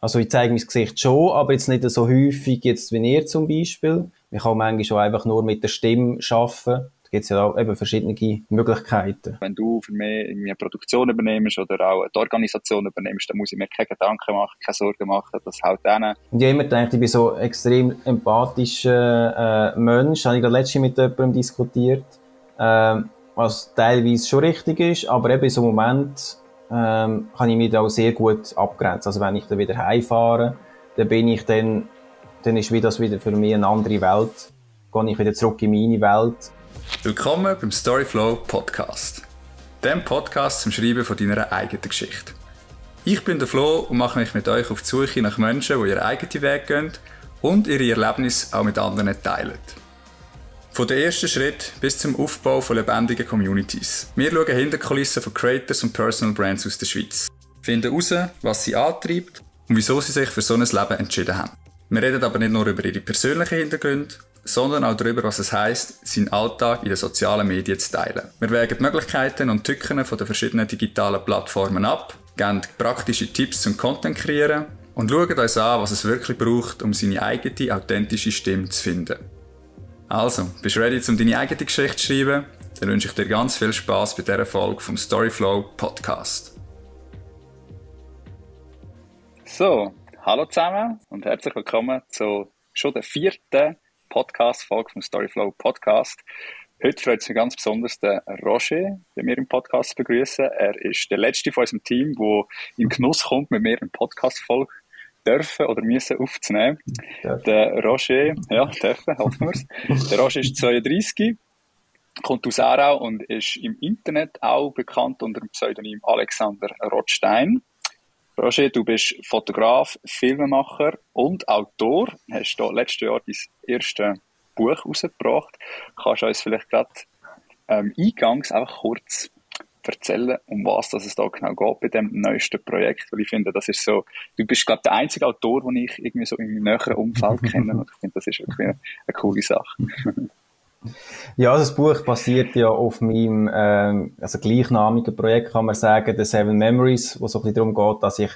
Also ich zeige mein Gesicht schon, aber jetzt nicht so häufig jetzt wie ihr zum Beispiel. Ich kann manchmal schon einfach nur mit der Stimme arbeiten. Da gibt es ja auch eben verschiedene Möglichkeiten. Wenn du für mich irgendwie eine Produktion übernimmst oder auch die Organisation übernimmst, dann muss ich mir keine Gedanken machen, keine Sorgen machen, das haut denen. Und ich habe immer gedacht, ich bin so ein extrem empathischer Mensch. Habe ich gerade letztens mit jemandem diskutiert, was teilweise schon richtig ist, aber eben in so einem Moment kann ich mich da auch sehr gut abgrenzen. Also wenn ich dann wieder heimfahre, dann ist das wieder für mich eine andere Welt. Gehe ich wieder zurück in meine Welt. Willkommen beim Storyflow Podcast. Dem Podcast zum Schreiben von deiner eigenen Geschichte. Ich bin der Flo und mache mich mit euch auf die Suche nach Menschen, die ihren eigenen Weg gehen und ihre Erlebnisse auch mit anderen teilen. Von den ersten Schritt bis zum Aufbau von lebendigen Communities. Wir schauen hinter die Kulissen von Creators und Personal Brands aus der Schweiz. Finden heraus, was sie antreibt und wieso sie sich für so ein Leben entschieden haben. Wir reden aber nicht nur über ihre persönlichen Hintergründe, sondern auch darüber, was es heisst, seinen Alltag in den sozialen Medien zu teilen. Wir wägen die Möglichkeiten und Tücken von den verschiedenen digitalen Plattformen ab, geben praktische Tipps zum Content kreieren und schauen uns an, was es wirklich braucht, um seine eigene, authentische Stimme zu finden. Also, bist du ready, um deine eigene Geschichte zu schreiben? Dann wünsche ich dir ganz viel Spass bei dieser Folge vom Storyflow Podcast. So, hallo zusammen und herzlich willkommen zu schon der 4. Podcast-Folge vom Storyflow Podcast. Heute freut es mich ganz besonders, den Roger bei mir im Podcast zu begrüßen. Er ist der letzte von unserem Team, der in Genuss kommt, mit mir eine Podcast-Folge dürfen oder müssen aufzunehmen. Der Roger, ja, dürfen, hoffen wir es. Der Roger ist 32, kommt aus Aarau und ist im Internet auch bekannt unter dem Pseudonym Alexander Rothstein. Roger, du bist Fotograf, Filmemacher und Autor. Hast da letztes Jahr dein erstes Buch rausgebracht. Kannst du uns vielleicht gerade eingangs einfach kurz erzählen, um was es da genau geht bei dem neuesten Projekt? Weil ich finde, das ist so, du bist, glaube ich, der einzige Autor, den ich irgendwie so in meinem näheren Umfeld kenne. Und ich finde, das ist wirklich eine coole Sache. Ja, das Buch basiert ja auf meinem gleichnamigen Projekt, kann man sagen, The Seven Memories, wo es so ein bisschen darum geht, dass ich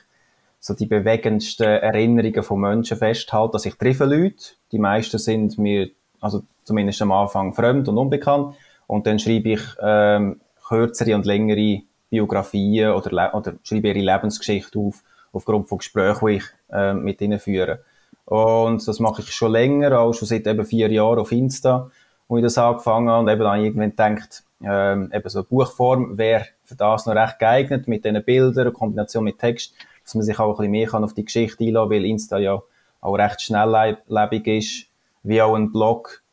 so die bewegendsten Erinnerungen von Menschen festhalte, dass ich treffe Leute. Die meisten sind mir, also zumindest am Anfang, fremd und unbekannt. Und dann schreibe ich kürzere und längere Biografien oder schreibe ihre Lebensgeschichte aufgrund von Gesprächen, die ich mit ihnen führe. Und das mache ich schon länger, auch schon seit eben 4 Jahren auf Insta, wo ich das angefangen habe. Und eben dann irgendwann gedacht, eben so eine Buchform wäre für das noch recht geeignet, mit diesen Bildern, in Kombination mit Text, dass man sich auch ein bisschen mehr auf die Geschichte einlassen kann, weil Insta ja auch recht schnelllebig ist, wie auch ein Blog.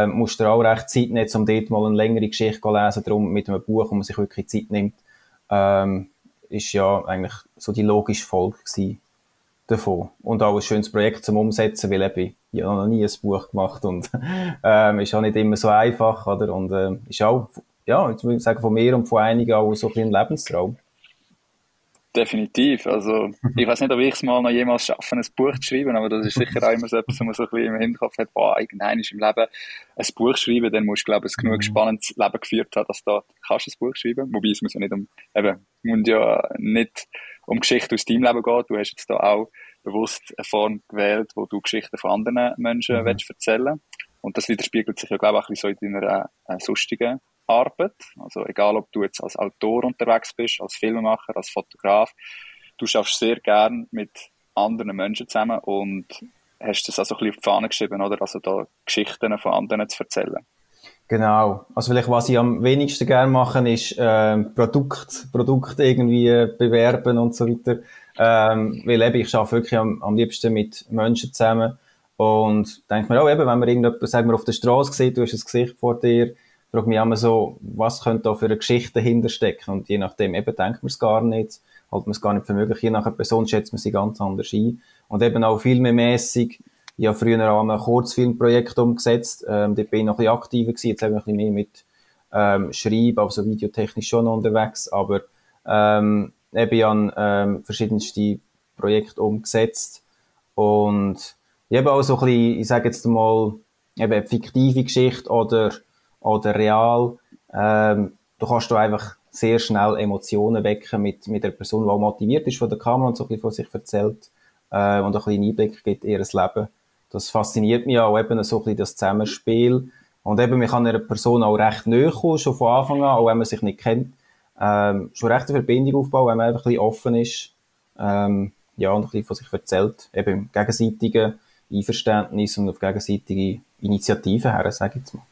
Musst du auch recht Zeit nehmen, um dort mal eine längere Geschichte zu lesen. Darum mit einem Buch, wo man sich wirklich Zeit nimmt, ist ja eigentlich so die logische Folge gewesen davon. Und auch ein schönes Projekt zum Umsetzen, weil ich habe noch nie ein Buch gemacht und ist auch nicht immer so einfach, oder? Und ist auch, ja, jetzt muss ich sagen, von mir und von einigen auch so ein bisschen ein Lebenstraum. Definitiv. Also, ich weiß nicht, ob ich es mal noch jemals schaffe, ein Buch zu schreiben, aber das ist sicher auch immer so etwas, wo man so ein bisschen im Hinterkopf hat, irgendwann ist im Leben ein Buch schreiben, dann musst du, glaube ich, ein genug spannendes Leben geführt haben, dass du kannst ein Buch schreiben. Wobei es muss ja nicht um Geschichten aus deinem Leben gehen. Du hast jetzt da auch bewusst eine Form gewählt, wo du Geschichten von anderen Menschen willst erzählen. Und das widerspiegelt sich ja, glaube ich, auch ein bisschen so in deiner sonstigen Arbeit. Also egal, ob du jetzt als Autor unterwegs bist, als Filmemacher, als Fotograf, du schaffst sehr gern mit anderen Menschen zusammen und hast das also ein bisschen auf die Fahne geschrieben, oder? Also da Geschichten von anderen zu erzählen. Genau. Also vielleicht, was ich am wenigsten gerne mache, ist Produkte irgendwie bewerben und so weiter. Weil eben, ich arbeite wirklich am liebsten mit Menschen zusammen und denke mir auch eben, wenn man irgendjemanden, sagen wir, auf der Straße sieht, du hast ein Gesicht vor dir, frage mich immer so, was könnte da für eine Geschichte dahinter stecken? Und je nachdem eben denkt man es gar nicht, hält man es gar nicht für möglich. Je nach einer Person schätzt man sie ganz anders ein. Und eben auch filmemässig. Ich habe früher auch ein Kurzfilmprojekt umgesetzt. Dort bin ich noch ein bisschen aktiver gewesen. Jetzt habe ich ein bisschen mehr mit Schreiben, also videotechnisch schon noch unterwegs. Aber eben ich habe verschiedenste Projekte umgesetzt. Und ich habe auch so ein bisschen, ich sage jetzt mal, eben eine fiktive Geschichte oder real, du kannst einfach sehr schnell Emotionen wecken mit der Person, die auch motiviert ist von der Kamera und so ein bisschen von sich erzählt. und ein bisschen Einblick gibt in ihr Leben. Das fasziniert mich auch, eben so ein bisschen das Zusammenspiel. Und eben, man kann einer Person auch recht nahe kommen, schon von Anfang an, auch wenn man sich nicht kennt. Schon recht eine Verbindung aufbauen, wenn man einfach ein bisschen offen ist, ja, und ein bisschen von sich erzählt. Eben im gegenseitigen Einverständnis und auf gegenseitige Initiativen her, sage ich jetzt mal.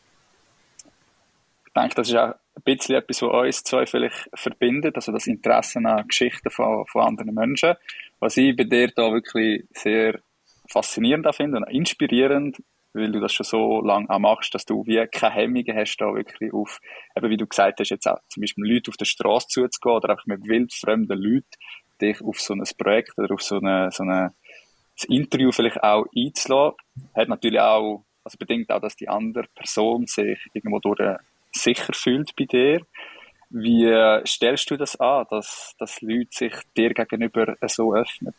Ich denke, das ist auch ein bisschen etwas, was uns zwei vielleicht verbindet, also das Interesse an Geschichten von anderen Menschen. Was ich bei dir da wirklich sehr faszinierend finde und inspirierend, weil du das schon so lange auch machst, dass du wie keine Hemmungen hast, da wirklich auf, eben wie du gesagt hast, jetzt auch zum Beispiel Leute auf der Straße zuzugehen oder einfach mit wildfremden Leuten dich auf so ein Projekt oder auf so ein Interview vielleicht auch einzulassen. Hat natürlich auch, also bedingt auch, dass die andere Person sich irgendwo durch sicher fühlt bei dir. Wie stellst du das an, dass Leute sich dir gegenüber so öffnen?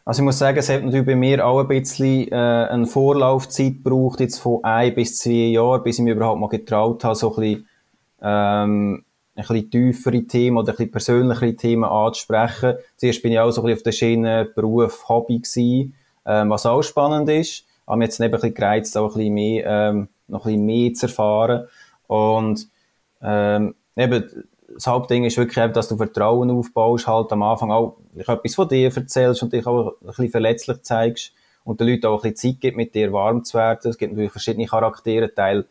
Also ich muss sagen, es hat natürlich bei mir auch ein bisschen eine Vorlaufzeit gebraucht, jetzt von 1 bis 2 Jahren, bis ich mich überhaupt mal getraut habe, so ein bisschen tiefere Themen oder ein bisschen persönlichere Themen anzusprechen. Zuerst bin ich auch so ein bisschen auf der Schiene Beruf, Hobby gewesen, was auch spannend ist. Aber mir jetzt eben ein bisschen gereizt, auch ein bisschen mehr, noch ein bisschen mehr zu erfahren. Und eben, das Hauptding ist wirklich eben, dass du Vertrauen aufbaust, halt am Anfang auch etwas von dir erzählst und dich auch ein bisschen verletzlich zeigst und den Leuten auch ein bisschen Zeit gibt, mit dir warm zu werden. Es gibt natürlich verschiedene Charaktere, Teil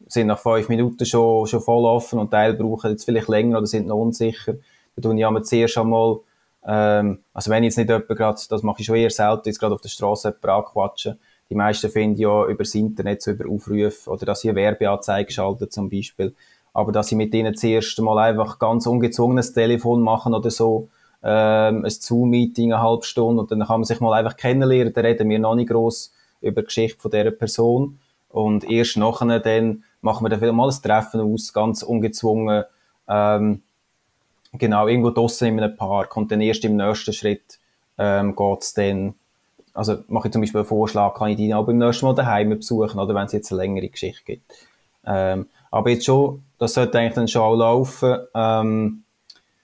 sind nach 5 Minuten schon voll offen und Teil brauchen jetzt vielleicht länger oder sind noch unsicher. Da tue ich aber zuerst einmal, also wenn ich jetzt nicht jemand gerade, das mache ich schon eher selten, jetzt gerade auf der Straße jemanden anquatschen. Die meisten finden ja über das Internet, so über Aufrufe oder dass sie eine Werbeanzeige schalten zum Beispiel. Aber dass ich mit denen zuerst mal einfach ganz ungezwungenes Telefon machen oder so, ein Zoom-Meeting, eine halbe Stunde und dann kann man sich mal einfach kennenlernen, dann reden wir noch nicht gross über die Geschichte von dieser Person und erst nachher dann machen wir dann wieder mal ein Treffen aus, ganz ungezwungen, genau, irgendwo draussen in einem Park und dann erst im nächsten Schritt geht's dann, also mache ich zum Beispiel einen Vorschlag, kann ich die auch beim nächsten Mal daheim besuchen oder wenn es jetzt eine längere Geschichte gibt. Aber jetzt schon, das sollte eigentlich dann schon auch laufen,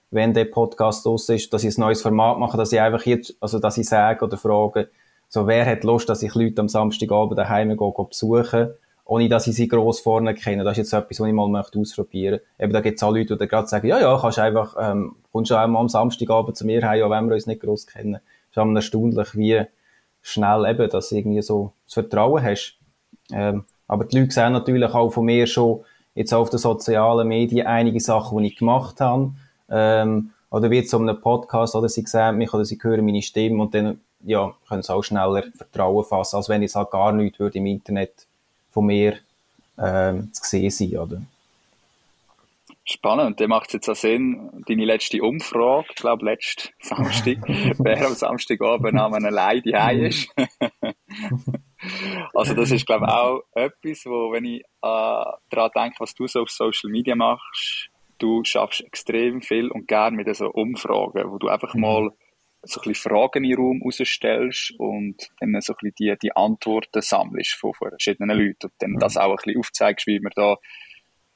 wenn der Podcast los ist, dass ich ein neues Format mache, dass ich einfach jetzt, also dass ich sage oder frage, so wer hat Lust, dass ich Leute am Samstagabend daheim gehe besuchen, ohne dass ich sie gross vorne kenne. Das ist jetzt etwas, was ich mal möchte ausprobieren. Eben, da gibt es auch Leute, die gerade sagen, ja, kannst einfach, kommst du auch mal am Samstagabend zu mir heim, auch wenn wir uns nicht gross kennen. Es ist auch erstaunlich, wie schnell eben, dass du irgendwie so das Vertrauen hast. Aber die Leute sehen natürlich auch von mir schon jetzt auf den sozialen Medien einige Sachen, die ich gemacht habe. Oder wie zu einem Podcast, oder sie sehen mich oder sie hören meine Stimme und dann, ja, können sie auch schneller Vertrauen fassen, als wenn ich halt gar nichts würde im Internet von mir zu sehen sein, oder? Spannend, dann macht es jetzt auch Sinn, deine letzte Umfrage, ich glaube letzten Samstag, wer am Samstagabend an einem Leid heim ist. Also das ist, glaube ich, auch etwas, wo, wenn ich daran denke, was du so auf Social Media machst, du schaffst extrem viel und gerne mit so Umfragen, wo du einfach mal so ein bisschen Fragen in den Raum rausstellst und dann so ein bisschen die Antworten sammelst von verschiedenen Leuten und dann das auch ein bisschen aufzeigst, wie man da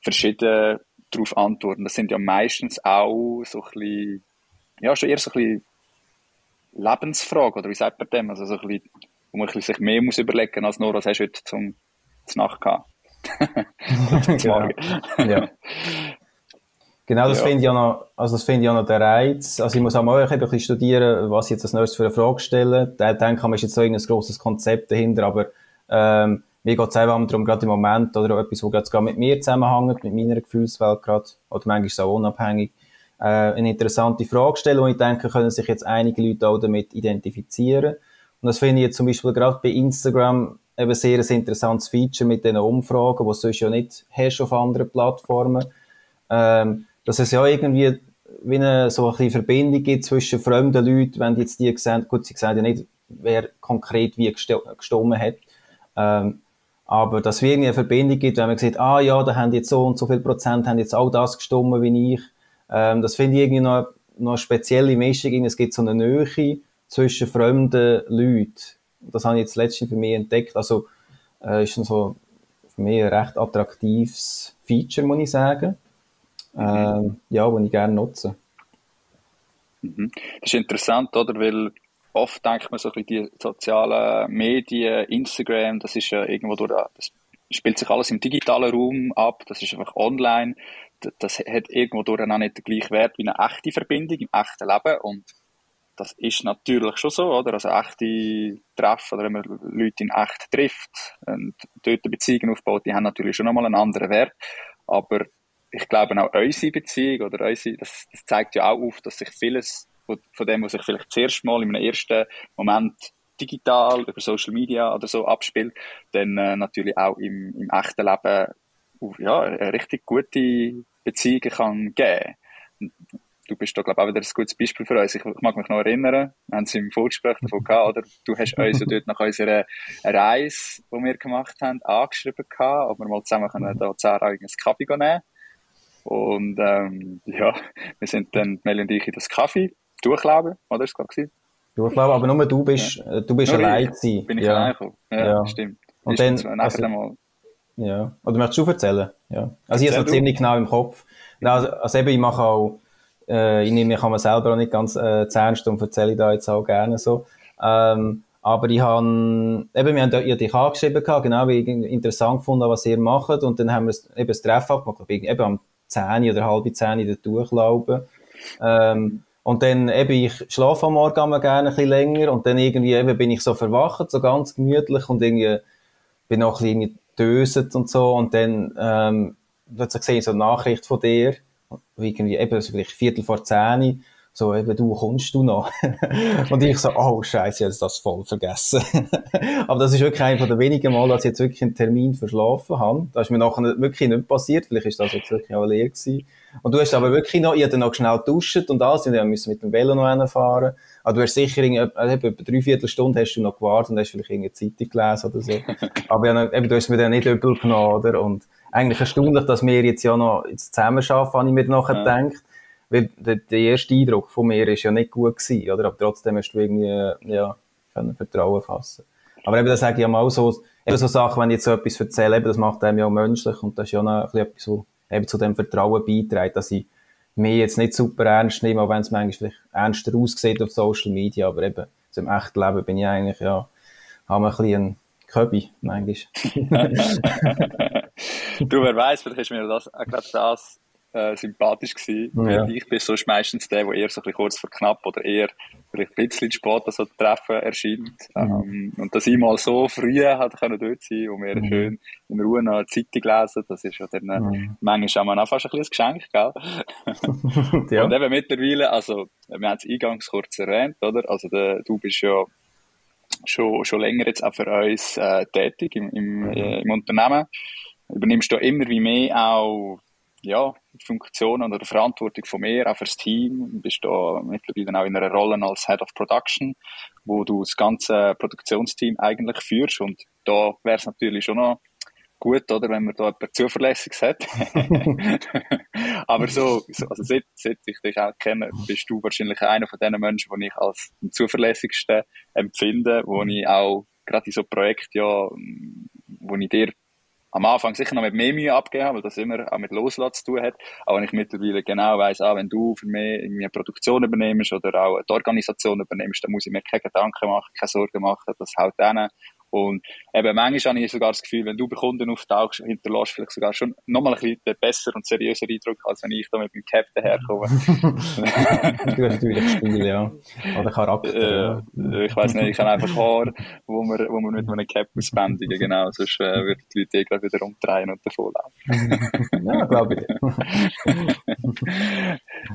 verschieden darauf antworten. Das sind ja meistens auch so ein bisschen, ja, schon eher so ein bisschen Lebensfragen, oder wie sagt man dem? Also so ein bisschen, wo man sich mehr muss überlegen als nur, was hast du heute zum Nacht gehabt. Genau. Ja. Genau, das finde ich ja noch, also das finde ich ja noch der Reiz. Also ich muss auch mal ein bisschen studieren, was ich jetzt als nächstes für eine Frage stelle. Dann kann man jetzt so ein grosses Konzept dahinter, aber mir geht es einfach darum, gerade im Moment, oder etwas, was gerade mit mir zusammenhängt, mit meiner Gefühlswelt gerade, oder manchmal ist es auch unabhängig, eine interessante Frage stellen, und ich denke, können sich jetzt einige Leute auch damit identifizieren. Und das finde ich jetzt zum Beispiel gerade bei Instagram eben sehr ein interessantes Feature mit diesen Umfragen, die du sonst ja nicht hast auf anderen Plattformen. Dass es ja irgendwie wie so ein bisschen Verbindung gibt zwischen fremden Leuten, wenn die jetzt die sehen, gut, sie sehen ja nicht, wer konkret wie gestimmt hat, aber dass es irgendwie eine Verbindung gibt, wenn man sieht, ja, da haben jetzt so und so viel Prozent, haben jetzt auch das gestimmt wie ich, das finde ich irgendwie noch eine spezielle Mischung, es gibt so eine Nähe zwischen fremden Leuten, das habe ich jetzt letztens für mich entdeckt, also ist so für mich ein recht attraktives Feature, muss ich sagen. Ja, den ich gerne nutze. Das ist interessant, oder? Weil oft denkt man so ein bisschen die sozialen Medien, Instagram, das ist ja irgendwo durch, das spielt sich alles im digitalen Raum ab, das ist einfach online, das hat irgendwo durch auch nicht den gleichen Wert wie eine echte Verbindung im echten Leben und das ist natürlich schon so, oder? Also echte Treffen, oder wenn man Leute in echt trifft und dort Beziehungen aufbaut, die haben natürlich schon nochmal einen anderen Wert, aber ich glaube auch unsere Beziehung oder das zeigt ja auch auf, dass sich vieles von dem, was sich vielleicht zuerst mal in einem ersten Moment digital über Social Media oder so abspielt, dann natürlich auch im echten Leben ja, eine richtig gute Beziehungen kann geben. Du bist da, glaube ich, auch wieder ein gutes Beispiel für uns. Ich mag mich noch erinnern, wir haben es im Vorgespräch davon gehabt, oder? Du hast uns ja dort nach unserer Reise, die wir gemacht haben, angeschrieben gehabt, ob wir mal zusammen können da 10 einen Kaffee nehmen. Und, ja, wir sind dann, Mel und ich, in das Kaffee durchlaufen, oder? Ist es gerade Durchlaufen, aber nur du bist, du bist allein gewesen. Bin ich allein gekommen. Ja, stimmt. Und ist dann, nachher mal. Ja. Oder möchtest du erzählen? Ja. Also ich habe es noch ziemlich genau im Kopf. Also eben, ich mache auch, ich nehme mich selber auch nicht ganz ernst und erzähle da jetzt auch gerne so. Aber wir haben dich angeschrieben gehabt, genau, wie ich interessant gefunden, was ihr macht. Und dann haben wir eben das Treffen abgemacht, eben am 10 oder halb 10 dort durchlaufen. Und dann eben, ich schlafe am Morgen immer gerne ein bisschen länger und dann irgendwie eben bin ich so verwacht, so ganz gemütlich und irgendwie bin auch ein bisschen döset und so und dann, plötzlich sehe ich so eine Nachricht von dir, irgendwie eben so vielleicht 9:45, so eben, du, kommst du noch? Und ich so, oh Scheiße, ich habe das voll vergessen. Aber das ist wirklich einer der wenigen Mal, dass ich jetzt wirklich einen Termin verschlafen habe. Das ist mir nachher wirklich nicht passiert, vielleicht ist das jetzt wirklich auch leer gewesen. Und du hast aber wirklich noch, ich habe dann noch schnell geduscht und alles, und wir müssen mit dem Velo noch hinfahren. Aber du hast sicher etwa 3/4 Stunde hast du noch gewartet und hast vielleicht irgendeine Zeitung gelesen oder so. Aber ja, eben, du hast mir dann nicht übel genommen, oder? Und eigentlich erstaunlich, dass wir jetzt ja noch zusammen arbeiten, habe ich mir nachher gedacht. Weil der erste Eindruck von mir ist ja nicht gut gewesen, oder? Aber trotzdem hast du irgendwie, ja, können Vertrauen fassen. Aber eben, das sage ich ja mal so, eben so Sachen, wenn ich jetzt so etwas erzähle, eben, das macht einem ja auch menschlich und das ist ja noch ein bisschen etwas, so, eben zu dem Vertrauen beiträgt, dass ich mich jetzt nicht super ernst nehme, auch wenn es manchmal vielleicht ernster aussieht auf Social Media, aber eben, so im echten Leben bin ich eigentlich, ja, habe ein bisschen ein Köbi, manchmal. Du, wer weiss, vielleicht ist mir das, gerade das, sympathisch gewesen. Ja. Ich bin sonst meistens der eher so ein bisschen kurz vor knapp oder eher vielleicht ein bisschen spät so Treffen erscheint. Und dass ich mal so früh hat können dort sein und mir schön in Ruhe noch eine Zeitung lesen, das ist ja dann, manchmal auch fast ein bisschen ein Geschenk, gell? Ja. Und eben mittlerweile, also, wir haben es eingangs kurz erwähnt, oder? Also, du bist ja schon länger jetzt auch für uns, tätig im Unternehmen. Übernimmst du immer wie mehr auch, ja, Funktionen oder Verantwortung von mir, auch fürs Team. Du bist da mittlerweile auch in einer Rolle als Head of Production, wo du das ganze Produktionsteam eigentlich führst. Und da wäre es natürlich schon noch gut, oder, wenn man da jemand Zuverlässiges hat. Aber also seit ich dich auch kenne, bist du wahrscheinlich einer von den Menschen, die ich als am zuverlässigsten empfinde, wo ich auch gerade in so Projekten, ja, wo ich dir am Anfang sicher noch mit mehr Mühe abgeben, weil das immer auch mit Loslassen zu tun hat. Aber wenn ich mittlerweile genau weiss, wenn du für mich irgendwie eine Produktion übernimmst oder auch die Organisation übernimmst, dann muss ich mir keine Gedanken machen, keine Sorgen machen, das haut denen. Und eben, manchmal habe ich sogar das Gefühl, wenn du bei Kunden auftauchst, hinterlässt vielleicht sogar schon nochmal ein bisschen besser und seriöser Eindruck, als wenn ich da mit meinem Cap daherkomme. Du hast natürlich Stil, ja. Oder Charakter. Ich weiss nicht, ich habe einfach Haare, wo man mit einem Cap ausbändigen, genau. Sonst würden die Leute gleich wieder umdrehen und davonlaufen. Ja, glaube ich.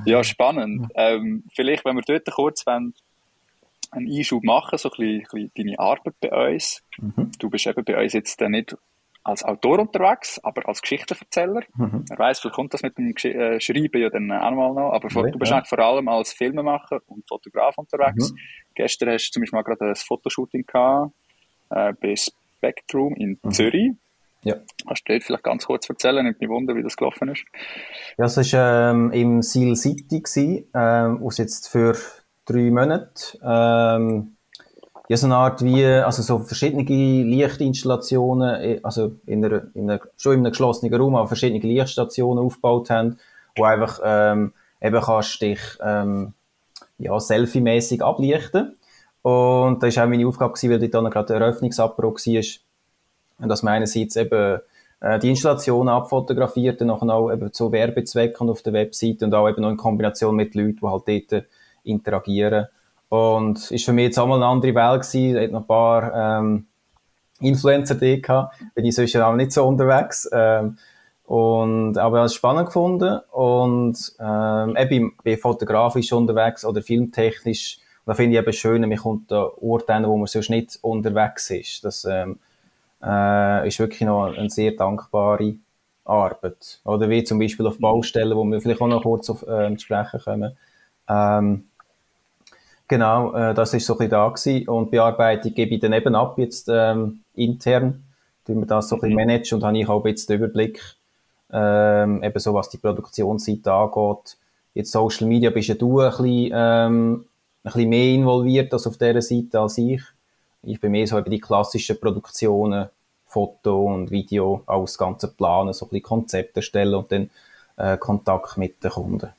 Ja, spannend. Vielleicht, wenn wir dort kurz einen Einschub machen, so ein bisschen deine Arbeit bei uns. Du bist eben bei uns jetzt nicht als Autor unterwegs, aber als Geschichtenerzähler. Wer weiss, vielleicht kommt das mit dem Schreiben ja dann auch mal noch, aber du bist eigentlich vor allem als Filmemacher und Fotograf unterwegs. Gestern hast du zum Beispiel mal gerade ein Fotoshooting gehabt, bei Spectrum in Zürich. Ja. Kannst du dort vielleicht ganz kurz erzählen? Nimmt mich Wunder, wie das gelaufen ist. Ja, es war im Seal City gewesen, aus jetzt für 3 Monate. Ja, so eine Art wie, also so verschiedene Lichtinstallationen, also schon in einem geschlossenen Raum, aber verschiedene Lichtstationen aufgebaut haben, wo einfach, eben kannst dich, ja, selfie-mässig ablichten. Und das war auch meine Aufgabe gewesen, weil dort dann gerade der Eröffnungsabbruch war. Und dass man einerseits eben die Installationen abfotografiert und nachher auch eben zu Werbezwecken auf der Webseite und auch eben noch in Kombination mit Leuten, die halt dort interagieren. Und ist für mich jetzt auch mal eine andere Welt gewesen. Es hat noch ein paar Influencer da gehabt. Bin ich sonst auch nicht so unterwegs. Aber ich habe es spannend gefunden. Und eben bin fotografisch unterwegs oder filmtechnisch. Und da finde ich eben schön, man kommt an Orte hin, wo man sonst nicht unterwegs ist. Das ist wirklich noch eine sehr dankbare Arbeit. Oder wie zum Beispiel auf Baustellen, wo wir vielleicht auch noch kurz auf zu sprechen kommen. Genau, das ist so ein bisschen da gewesen. Und Bearbeitung gebe ich dann eben ab, jetzt intern. Tun wir das so ein bisschen managen und habe ich auch jetzt den Überblick, eben so, was die Produktionsseite angeht. Jetzt Social Media bist ja du ein bisschen mehr involviert als auf dieser Seite als ich. Ich bin mehr so eben die klassischen Produktionen, Foto und Video, auch das ganze Planen, so ein bisschen Konzepte erstellen und dann Kontakt mit den Kunden.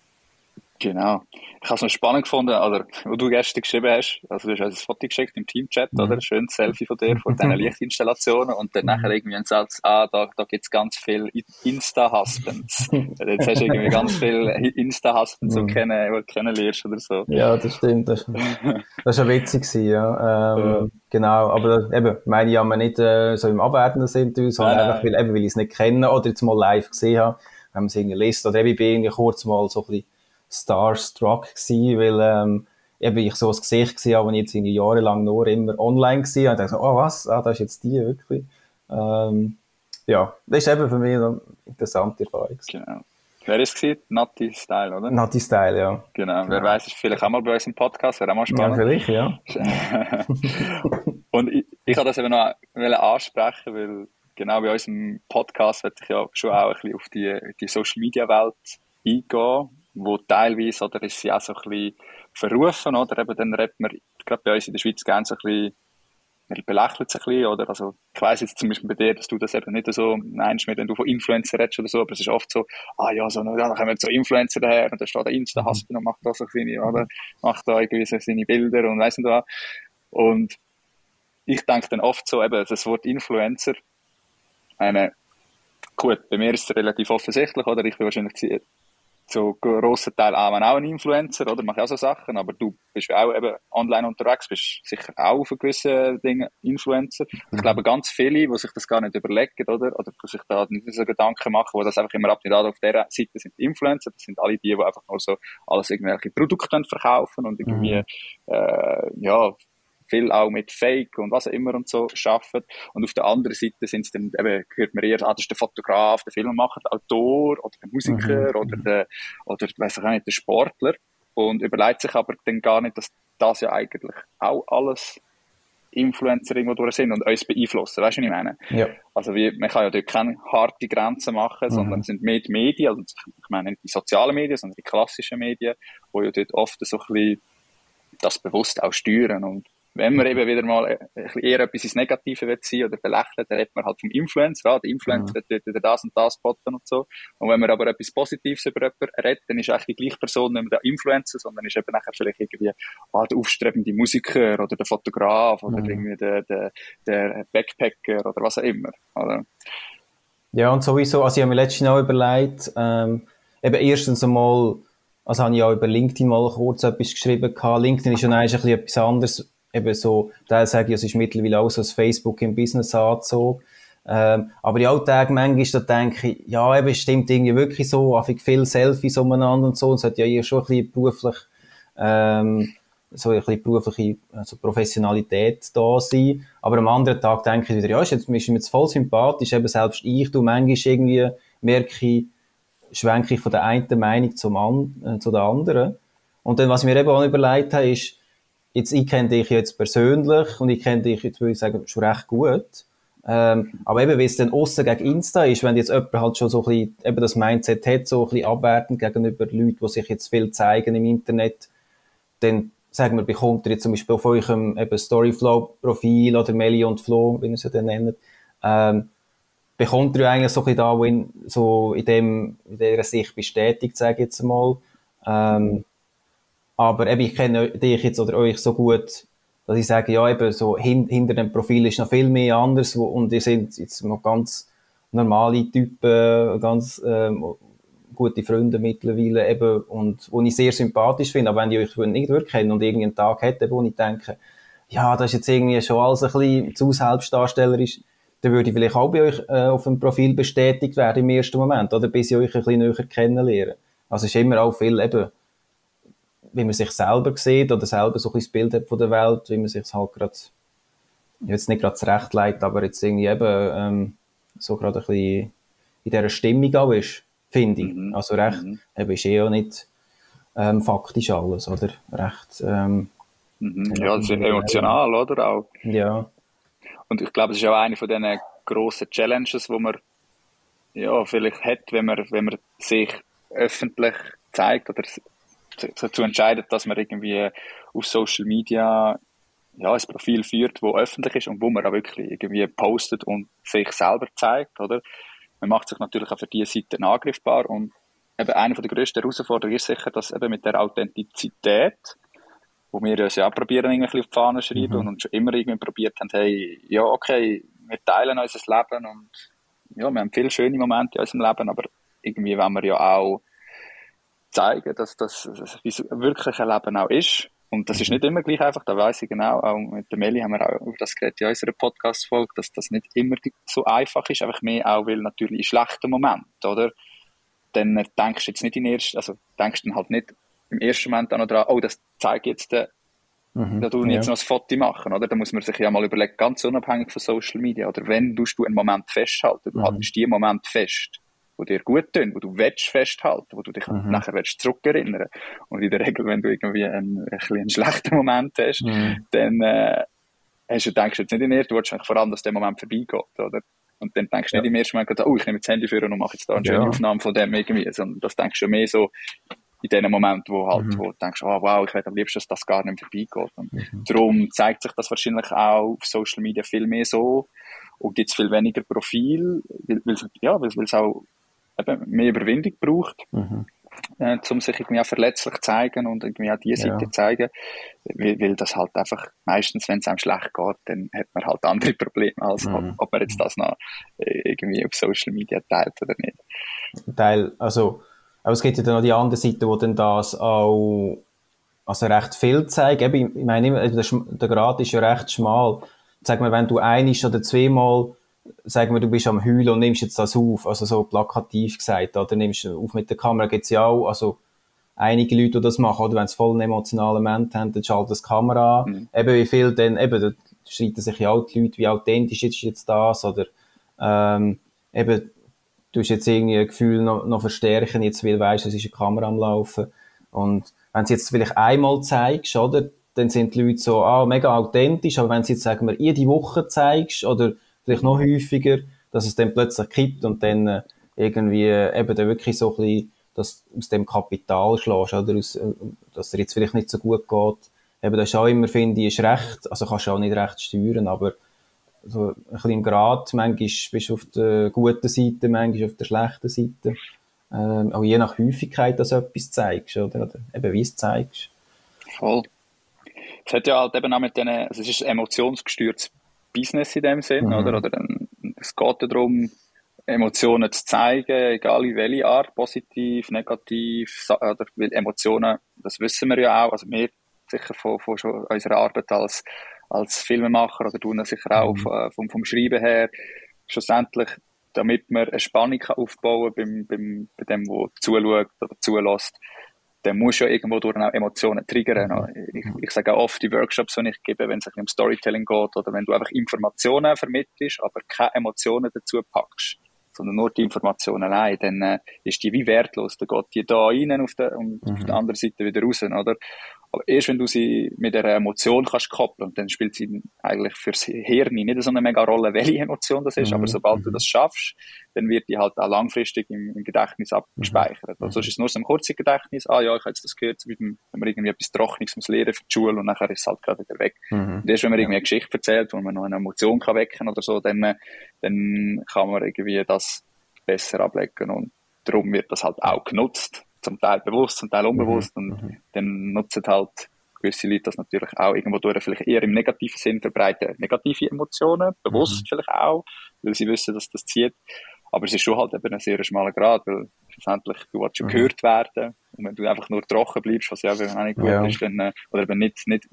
Genau. Ich habe es noch spannend gefunden, oder, wo du gestern geschrieben hast, also du hast uns ein Foto geschickt im Teamchat, oder? Ein schönes Selfie von dir, von deinen Lichtinstallationen und dann nachher irgendwie ein Satz, da gibt's ganz viel Insta-Husbands. Jetzt hast du irgendwie ganz viel Insta-Husbands, die du kennenlernst oder so. Ja, das stimmt. Das war schon witzig gewesen, ja. Genau, aber eben, meine ich ja nicht so im abwertenden Sinn, sondern einfach, weil ich es nicht kenne oder jetzt mal live gesehen habe, wenn man es irgendwie liest, oder eben, ich bin irgendwie kurz mal so ein bisschen starstruck gsi, weil eben ich so ein Gesicht gesehen habe, wenn ich jetzt irgendwie jahrelang nur immer online gsi, und dachte so, oh was, das ist jetzt die wirklich. Ja, das ist eben für mich eine interessante Erfahrung. Genau. Wer ist es? Natti Style, oder? Natti Style, ja. Genau. Wer weiß, ist vielleicht auch mal bei uns im Podcast, wäre auch mal spannend. Ja, vielleicht, ja. Und ich wollte das eben noch ansprechen, weil genau bei unserem Podcast werde ich ja schon auch ein bisschen auf die Social Media Welt eingehen, wo teilweise, oder ist sie auch so ein bisschen verrufen, oder eben dann redet man, gerade bei uns in der Schweiz gerne so ein bisschen, man belächelt es ein bisschen, oder, also, ich weiss jetzt zum Beispiel bei dir, dass du das eben nicht so meinst, wenn du von Influencer redest oder so, aber es ist oft so, da kommen so Influencer daher, und da steht der Insta-Husband und macht da so seine, oder, macht da irgendwie so seine Bilder und weiss nicht was. Und ich denke dann oft so, eben, das Wort Influencer, gut, bei mir ist es relativ offensichtlich, oder, ich bin wahrscheinlich so grossen Teil auch ein Influencer, oder? Mache ich auch so Sachen, aber du bist ja auch eben online unterwegs, bist sicher auch auf gewissen Dingen Influencer. Ich glaube, ganz viele, die sich das gar nicht überlegen, oder die sich da nicht so Gedanken machen, die das einfach immer abnehmen, auf dieser Seite sind Influencer, das sind alle die einfach nur so alles irgendwelche Produkte verkaufen und irgendwie, viel auch mit Fake und was auch immer und so arbeiten. Und auf der anderen Seite sind es dann eben, hört man eher, das ist der Fotograf, der Filmemacher, der Autor oder der Musiker oder weiss ich auch nicht, der Sportler. Und überlegt sich aber dann gar nicht, dass das ja eigentlich auch alles Influencer irgendwo durch sind und uns beeinflussen. Weißt du, was ich meine? Ja. Also man kann ja dort keine harte Grenzen machen, sondern es sind mehr die Medien, also ich meine nicht die sozialen Medien, sondern die klassischen Medien, die ja dort oft so ein bisschen das bewusst auch steuern. Und wenn man eben wieder mal eher etwas ins Negative will sein oder belächelt, dann redet man halt vom Influencer. Der Influencer wird wieder das und das botten und so. Und wenn man aber etwas Positives über jemanden redet, dann ist eigentlich die gleiche Person nicht mehr der Influencer, sondern ist eben nachher vielleicht irgendwie der aufstrebende Musiker oder der Fotograf oder irgendwie der Backpacker oder was auch immer. Oder? Ja, und sowieso, also ich habe mir letztens auch überlegt, eben erstens einmal, also habe ich auch über LinkedIn mal kurz etwas geschrieben gehabt. LinkedIn ist ja eigentlich ein bisschen etwas anderes. Eben so, da sage ich, es ist mittlerweile auch so das Facebook im Business angezogen. Aber in Alltag manchmal, da denke ich, ja, eben, es stimmt irgendwie wirklich so, einfach viele Selfies umeinander und so, und es sollte ja eher schon ein bisschen beruflich, so ein bisschen berufliche, also Professionalität da sein. Aber am anderen Tag denke ich wieder, ja, ist mir jetzt voll sympathisch, eben selbst ich, du manchmal irgendwie merke, schwenke ich von der einen Meinung zu der anderen. Und dann, was ich mir eben auch überlegt habe, ist, ich kenne dich jetzt persönlich und ich kenne dich jetzt, würde ich sagen, schon recht gut. Aber eben, wie es dann aussen gegen Insta ist, wenn jetzt jemand halt schon so ein bisschen, eben das Mindset hat, so ein bisschen abwertend gegenüber Leuten, die sich jetzt viel zeigen im Internet, dann, sagen wir, bekommt ihr jetzt zum Beispiel auf eurem eben Storyflow-Profil oder Meli und Flo, wie ihr sie dann nennt, bekommt ihr eigentlich so ein bisschen da, wo in dieser Sicht bestätigt, sage ich jetzt mal. Aber eben, ich kenne dich jetzt oder euch so gut, dass ich sage, ja, eben so hinter dem Profil ist noch viel mehr anders und die sind jetzt noch ganz normale Typen, ganz gute Freunde mittlerweile eben und wo ich sehr sympathisch finde, aber wenn ich euch nicht wirklich kenne und irgendeinen Tag hätte, wo ich denke, ja, das ist jetzt irgendwie schon alles ein bisschen zu selbstdarstellerisch, dann würde ich vielleicht auch bei euch auf dem Profil bestätigt werden im ersten Moment, oder bis ich euch ein bisschen näher kennenlerne. Also es ist immer auch viel eben, wie man sich selber sieht oder selber so ein bisschen das Bild hat von der Welt, wie man sich halt gerade, jetzt nicht gerade zurechtlegt, aber jetzt irgendwie eben so gerade ein bisschen in dieser Stimmung auch ist, finde ich. Also recht, eben ist auch nicht faktisch alles, oder? Recht, ja, sehr emotional, oder? Auch. Ja. Und ich glaube, es ist auch eine von diesen grossen Challenges, die man ja, vielleicht hat, wenn man sich öffentlich zeigt oder dazu entscheidet, dass man irgendwie auf Social Media ja, ein Profil führt, das öffentlich ist und wo man auch wirklich irgendwie postet und sich selber zeigt, oder? Man macht sich natürlich auch für diese Seite angreifbar und eben eine der grössten Herausforderungen ist sicher, dass eben mit der Authentizität, wo wir uns ja auch probieren, irgendwie auf die Fahne zu schreiben und schon immer irgendwie probiert haben, hey, ja, okay, wir teilen unser Leben und ja, wir haben viele schöne Momente in unserem Leben, aber irgendwie wollen wir ja auch zeigen, dass das wie das wirkliche Leben auch ist. Und das ist nicht immer gleich einfach, da weiss ich genau, auch mit der Meli haben wir auch über das geredet in unserer Podcast-Folge, dass das nicht immer so einfach ist, einfach mehr auch, weil natürlich in schlechten Momenten, oder? Dann denkst du jetzt nicht denkst dann halt nicht im ersten Moment auch noch dran, oh, das zeigt jetzt da tun jetzt noch ein Foto machen, oder? Da muss man sich ja mal überlegen, ganz unabhängig von Social Media, oder wenn du einen Moment festhalten, du haltest die Moment fest, wo dir gut tun, wo du willst festhalten, wo du dich nachher willst zurückerinnern. Und in der Regel, wenn du irgendwie einen schlechten Moment hast, dann denkst du jetzt nicht in du willst vor allem, dass der Moment vorbeigeht, oder? Und dann denkst du nicht im ersten Moment, oh, ich nehme das Handy für und mache jetzt da eine schöne Aufnahme von dem irgendwie, sondern das denkst du mehr so in dem Moment, wo du denkst, oh, wow, ich hätte am liebsten, dass das gar nicht vorbeigeht. Und darum zeigt sich das wahrscheinlich auch auf Social Media viel mehr so und gibt es viel weniger Profil, weil es auch eben mehr Überwindung braucht, um sich irgendwie auch verletzlich zu zeigen und irgendwie auch diese Seite zeigen, weil das halt einfach meistens, wenn es einem schlecht geht, dann hat man halt andere Probleme, als ob man jetzt das noch irgendwie auf Social Media teilt oder nicht. Aber es gibt ja dann noch die andere Seite, wo dann das auch recht viel zeigt. Ich meine, der Grad ist ja recht schmal. Sag mal, wenn du einisch oder zweimal, sag mal, du bist am Heulen und nimmst jetzt das auf, also so plakativ gesagt, oder nimmst du auf mit der Kamera, gibt's ja auch, also einige Leute, die das machen, oder wenn sie voll einen emotionalen Moment haben, dann schaltet das Kamera an. Eben wie viel dann, eben, da streiten sich ja auch die Leute, wie authentisch ist jetzt das, oder eben, du hast jetzt irgendwie ein Gefühl noch verstärken, jetzt weil du weisst, es ist eine Kamera am Laufen. Und wenn du es jetzt vielleicht einmal zeigst, oder, dann sind die Leute so, mega authentisch, aber wenn du es jetzt, sagen wir, jede Woche zeigst, oder vielleicht noch häufiger, dass es dann plötzlich kippt und dann irgendwie eben dann wirklich so ein bisschen, dass aus dem Kapital schlägst, oder dass dir jetzt vielleicht nicht so gut geht. Eben, das ist auch immer, finde ich, ist recht, also kannst du auch nicht recht steuern, aber so ein bisschen im Grad, manchmal bist du auf der guten Seite, manchmal auf der schlechten Seite. Auch je nach Häufigkeit, dass du etwas zeigst, oder eben wie es zeigst. Voll. Es hat ja halt eben auch mit also es ist ein emotionsgesteuertes Business in dem Sinn, oder? Es geht ja darum, Emotionen zu zeigen, egal in welche Art, positiv, negativ, oder, weil Emotionen, das wissen wir ja auch, also wir sicher von schon unserer Arbeit als Filmemacher oder du sicher auch vom Schreiben her, schlussendlich, damit man eine Spannung aufbauen kann bei dem, der zuschaut oder zulässt, dann muss ja irgendwo durch auch Emotionen triggern. Ich sage auch oft die Workshops, die ich gebe, wenn es um Storytelling geht oder wenn du einfach Informationen vermittelst, aber keine Emotionen dazu packst, sondern nur die Information allein, dann ist die wie wertlos. Dann geht die da rein und auf der anderen Seite wieder raus, oder? Aber erst wenn du sie mit einer Emotion kannst koppeln, dann spielt sie eigentlich fürs Hirn nicht so eine mega Rolle, welche Emotion das ist, aber sobald du das schaffst, dann wird die halt auch langfristig im Gedächtnis abgespeichert. Also es ist nur so ein kurzes Gedächtnis, ich habe jetzt das gehört, wenn man irgendwie etwas Trockenes muss lernen für die Schule und nachher ist es halt gerade wieder weg. Und erst wenn man irgendwie eine Geschichte erzählt, wo man noch eine Emotion kann wecken oder so, dann kann man irgendwie das besser ablegen und darum wird das halt auch genutzt. Zum Teil bewusst, zum Teil unbewusst und dann nutzen halt gewisse Leute das natürlich auch irgendwo durch vielleicht eher im negativen Sinn verbreiten, negative Emotionen, bewusst vielleicht auch, weil sie wissen, dass das zieht. Aber es ist schon halt eben ein sehr schmaler Grad, weil schlussendlich, du willst schon gehört werden. Und wenn du einfach nur trocken bleibst, was ja auch nicht gut ist, dann, oder eben nicht mit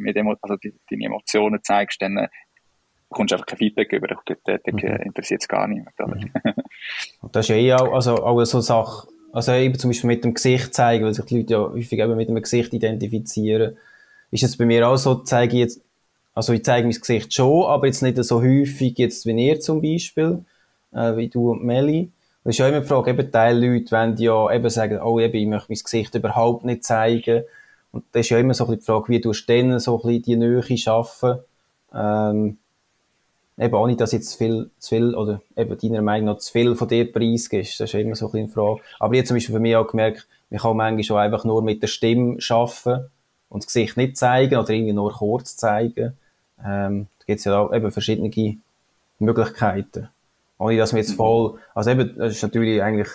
also deine Emotionen zeigst, dann bekommst du einfach kein Feedback über, dort interessiert es gar nicht mehr. Und das ist ja auch, also auch so eine Sache, also eben zum Beispiel mit dem Gesicht zeigen, weil sich die Leute ja häufig eben mit dem Gesicht identifizieren. Ist es bei mir auch so, ich zeige mein Gesicht schon, aber jetzt nicht so häufig jetzt wie ihr zum Beispiel, wie du und Meli. Das ist ja immer die Frage, eben Teil Leute wollen ja eben sagen, oh eben, ich möchte mein Gesicht überhaupt nicht zeigen. Und das ist ja immer so ein bisschen die Frage, wie tust du denen so ein bisschen die Nähe schaffen, eben auch nicht, dass jetzt zu viel, oder eben deiner Meinung nach zu viel von dir preisgibst. Das ist ja immer so ein bisschen eine Frage. Aber ich habe zum Beispiel für mich auch gemerkt, man kann manchmal schon einfach nur mit der Stimme arbeiten und das Gesicht nicht zeigen oder irgendwie nur kurz zeigen. Da gibt es ja auch eben verschiedene Möglichkeiten. Ohne dass wir jetzt voll, also eben, das ist natürlich eigentlich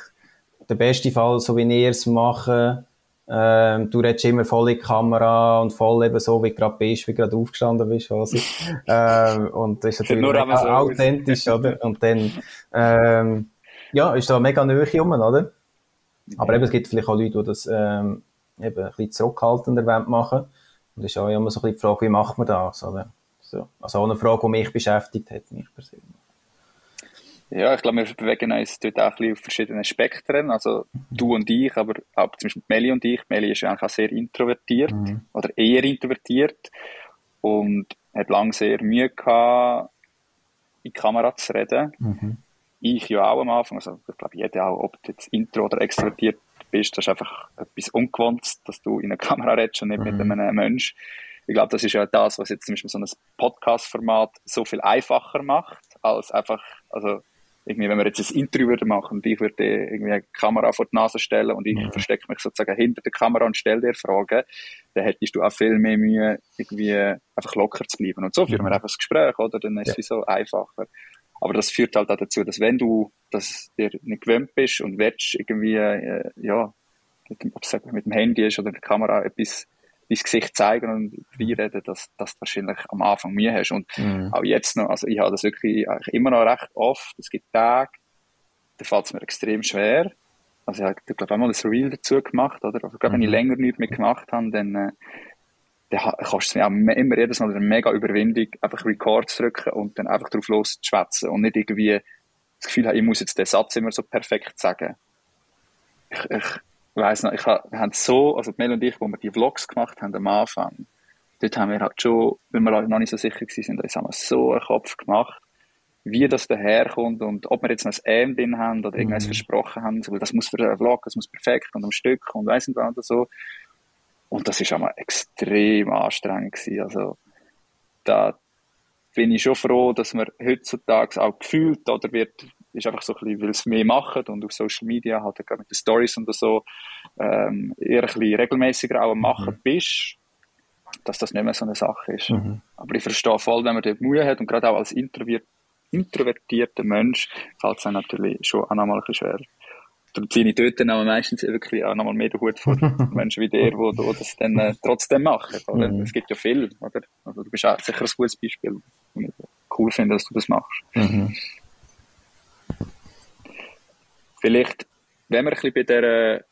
der beste Fall, so wie ihr es machen. Du redest immer voll in die Kamera und voll eben so, wie du gerade bist, wie du gerade aufgestanden bist, quasi. Und das ist natürlich mega so authentisch, oder? Und dann, ja, ist da mega Nähe rum, oder? Aber eben, es gibt vielleicht auch Leute, die das, eben ein bisschen zurückhaltender machen wollen. Und das ist auch immer so ein bisschen die Frage, wie macht man das, oder? So. Also auch eine Frage, die mich beschäftigt hat, mich persönlich. Ja, ich glaube, wir bewegen uns dort auch ein bisschen auf verschiedenen Spektren. Also du und ich, aber auch zum Beispiel Meli und ich. Meli ist eigentlich auch sehr introvertiert oder eher introvertiert und hat lange sehr Mühe gehabt, in die Kamera zu reden. Ich ja auch am Anfang. Also ich glaube, jeder auch, ob du jetzt intro oder extrovertiert bist, das ist einfach etwas Ungewohntes, dass du in einer Kamera redest und nicht mit einem Mensch. Ich glaube, das ist ja das, was jetzt zum Beispiel so ein Podcast-Format so viel einfacher macht, als einfach, also irgendwie, wenn wir jetzt ein Interview machen und ich würde irgendwie eine Kamera vor die Nase stellen und ich verstecke mich sozusagen hinter der Kamera und stelle dir Fragen, dann hättest du auch viel mehr Mühe, irgendwie einfach locker zu bleiben. Und so führen wir einfach das Gespräch, oder? Dann ist es so einfacher. Aber das führt halt auch dazu, dass wenn du das dir nicht gewöhnt bist und willst irgendwie, ob es mit dem Handy ist oder der Kamera etwas dein Gesicht zeigen und reinreden, dass du wahrscheinlich am Anfang Mühe hast. Und auch jetzt noch, also ich habe das wirklich eigentlich immer noch recht oft. Es gibt Tage, da fällt es mir extrem schwer. Also ich habe, glaube einmal ein Reel dazu gemacht, oder? Also wenn ich länger nichts mehr gemacht habe, dann kostet es mir auch immer jedes Mal eine mega Überwindung, einfach Record zu drücken und dann einfach drauf loszuschwätzen und nicht irgendwie das Gefühl haben, ich muss jetzt den Satz immer so perfekt sagen. Ich weiss noch, wir haben so, also Mel und ich, wo wir die Vlogs gemacht haben am Anfang, dort haben wir halt schon, weil wir noch nicht so sicher waren, uns haben wir so einen Kopf gemacht, wie das daherkommt und ob wir jetzt noch ein M drin haben oder irgendwas versprochen haben, so, weil das muss für einen Vlog, das muss perfekt und am Stück und weiss nicht was oder so. Und das ist einmal extrem anstrengend gewesen. Also, da bin ich schon froh, dass man heutzutage auch gefühlt oder ist einfach so ein bisschen, weil es mehr machen und auf Social Media halt gerade mit den Stories und so, eher ein bisschen regelmäßiger auch am Machen bist, dass das nicht mehr so eine Sache ist. Aber ich verstehe voll, wenn man dort Mühe hat und gerade auch als introvertierter Mensch fällt es einem natürlich schon auch nochmal ein bisschen schwer. Darum ziehe ich dort dann auch meistens wirklich auch nochmal mehr den Hut vor Menschen wie dir, die das dann trotzdem machen. Oder? Es gibt ja viel, oder? Also du bist auch sicher ein gutes Beispiel. Und ich cool finde, dass du das machst. Vielleicht, wenn wir ein bisschen bei der,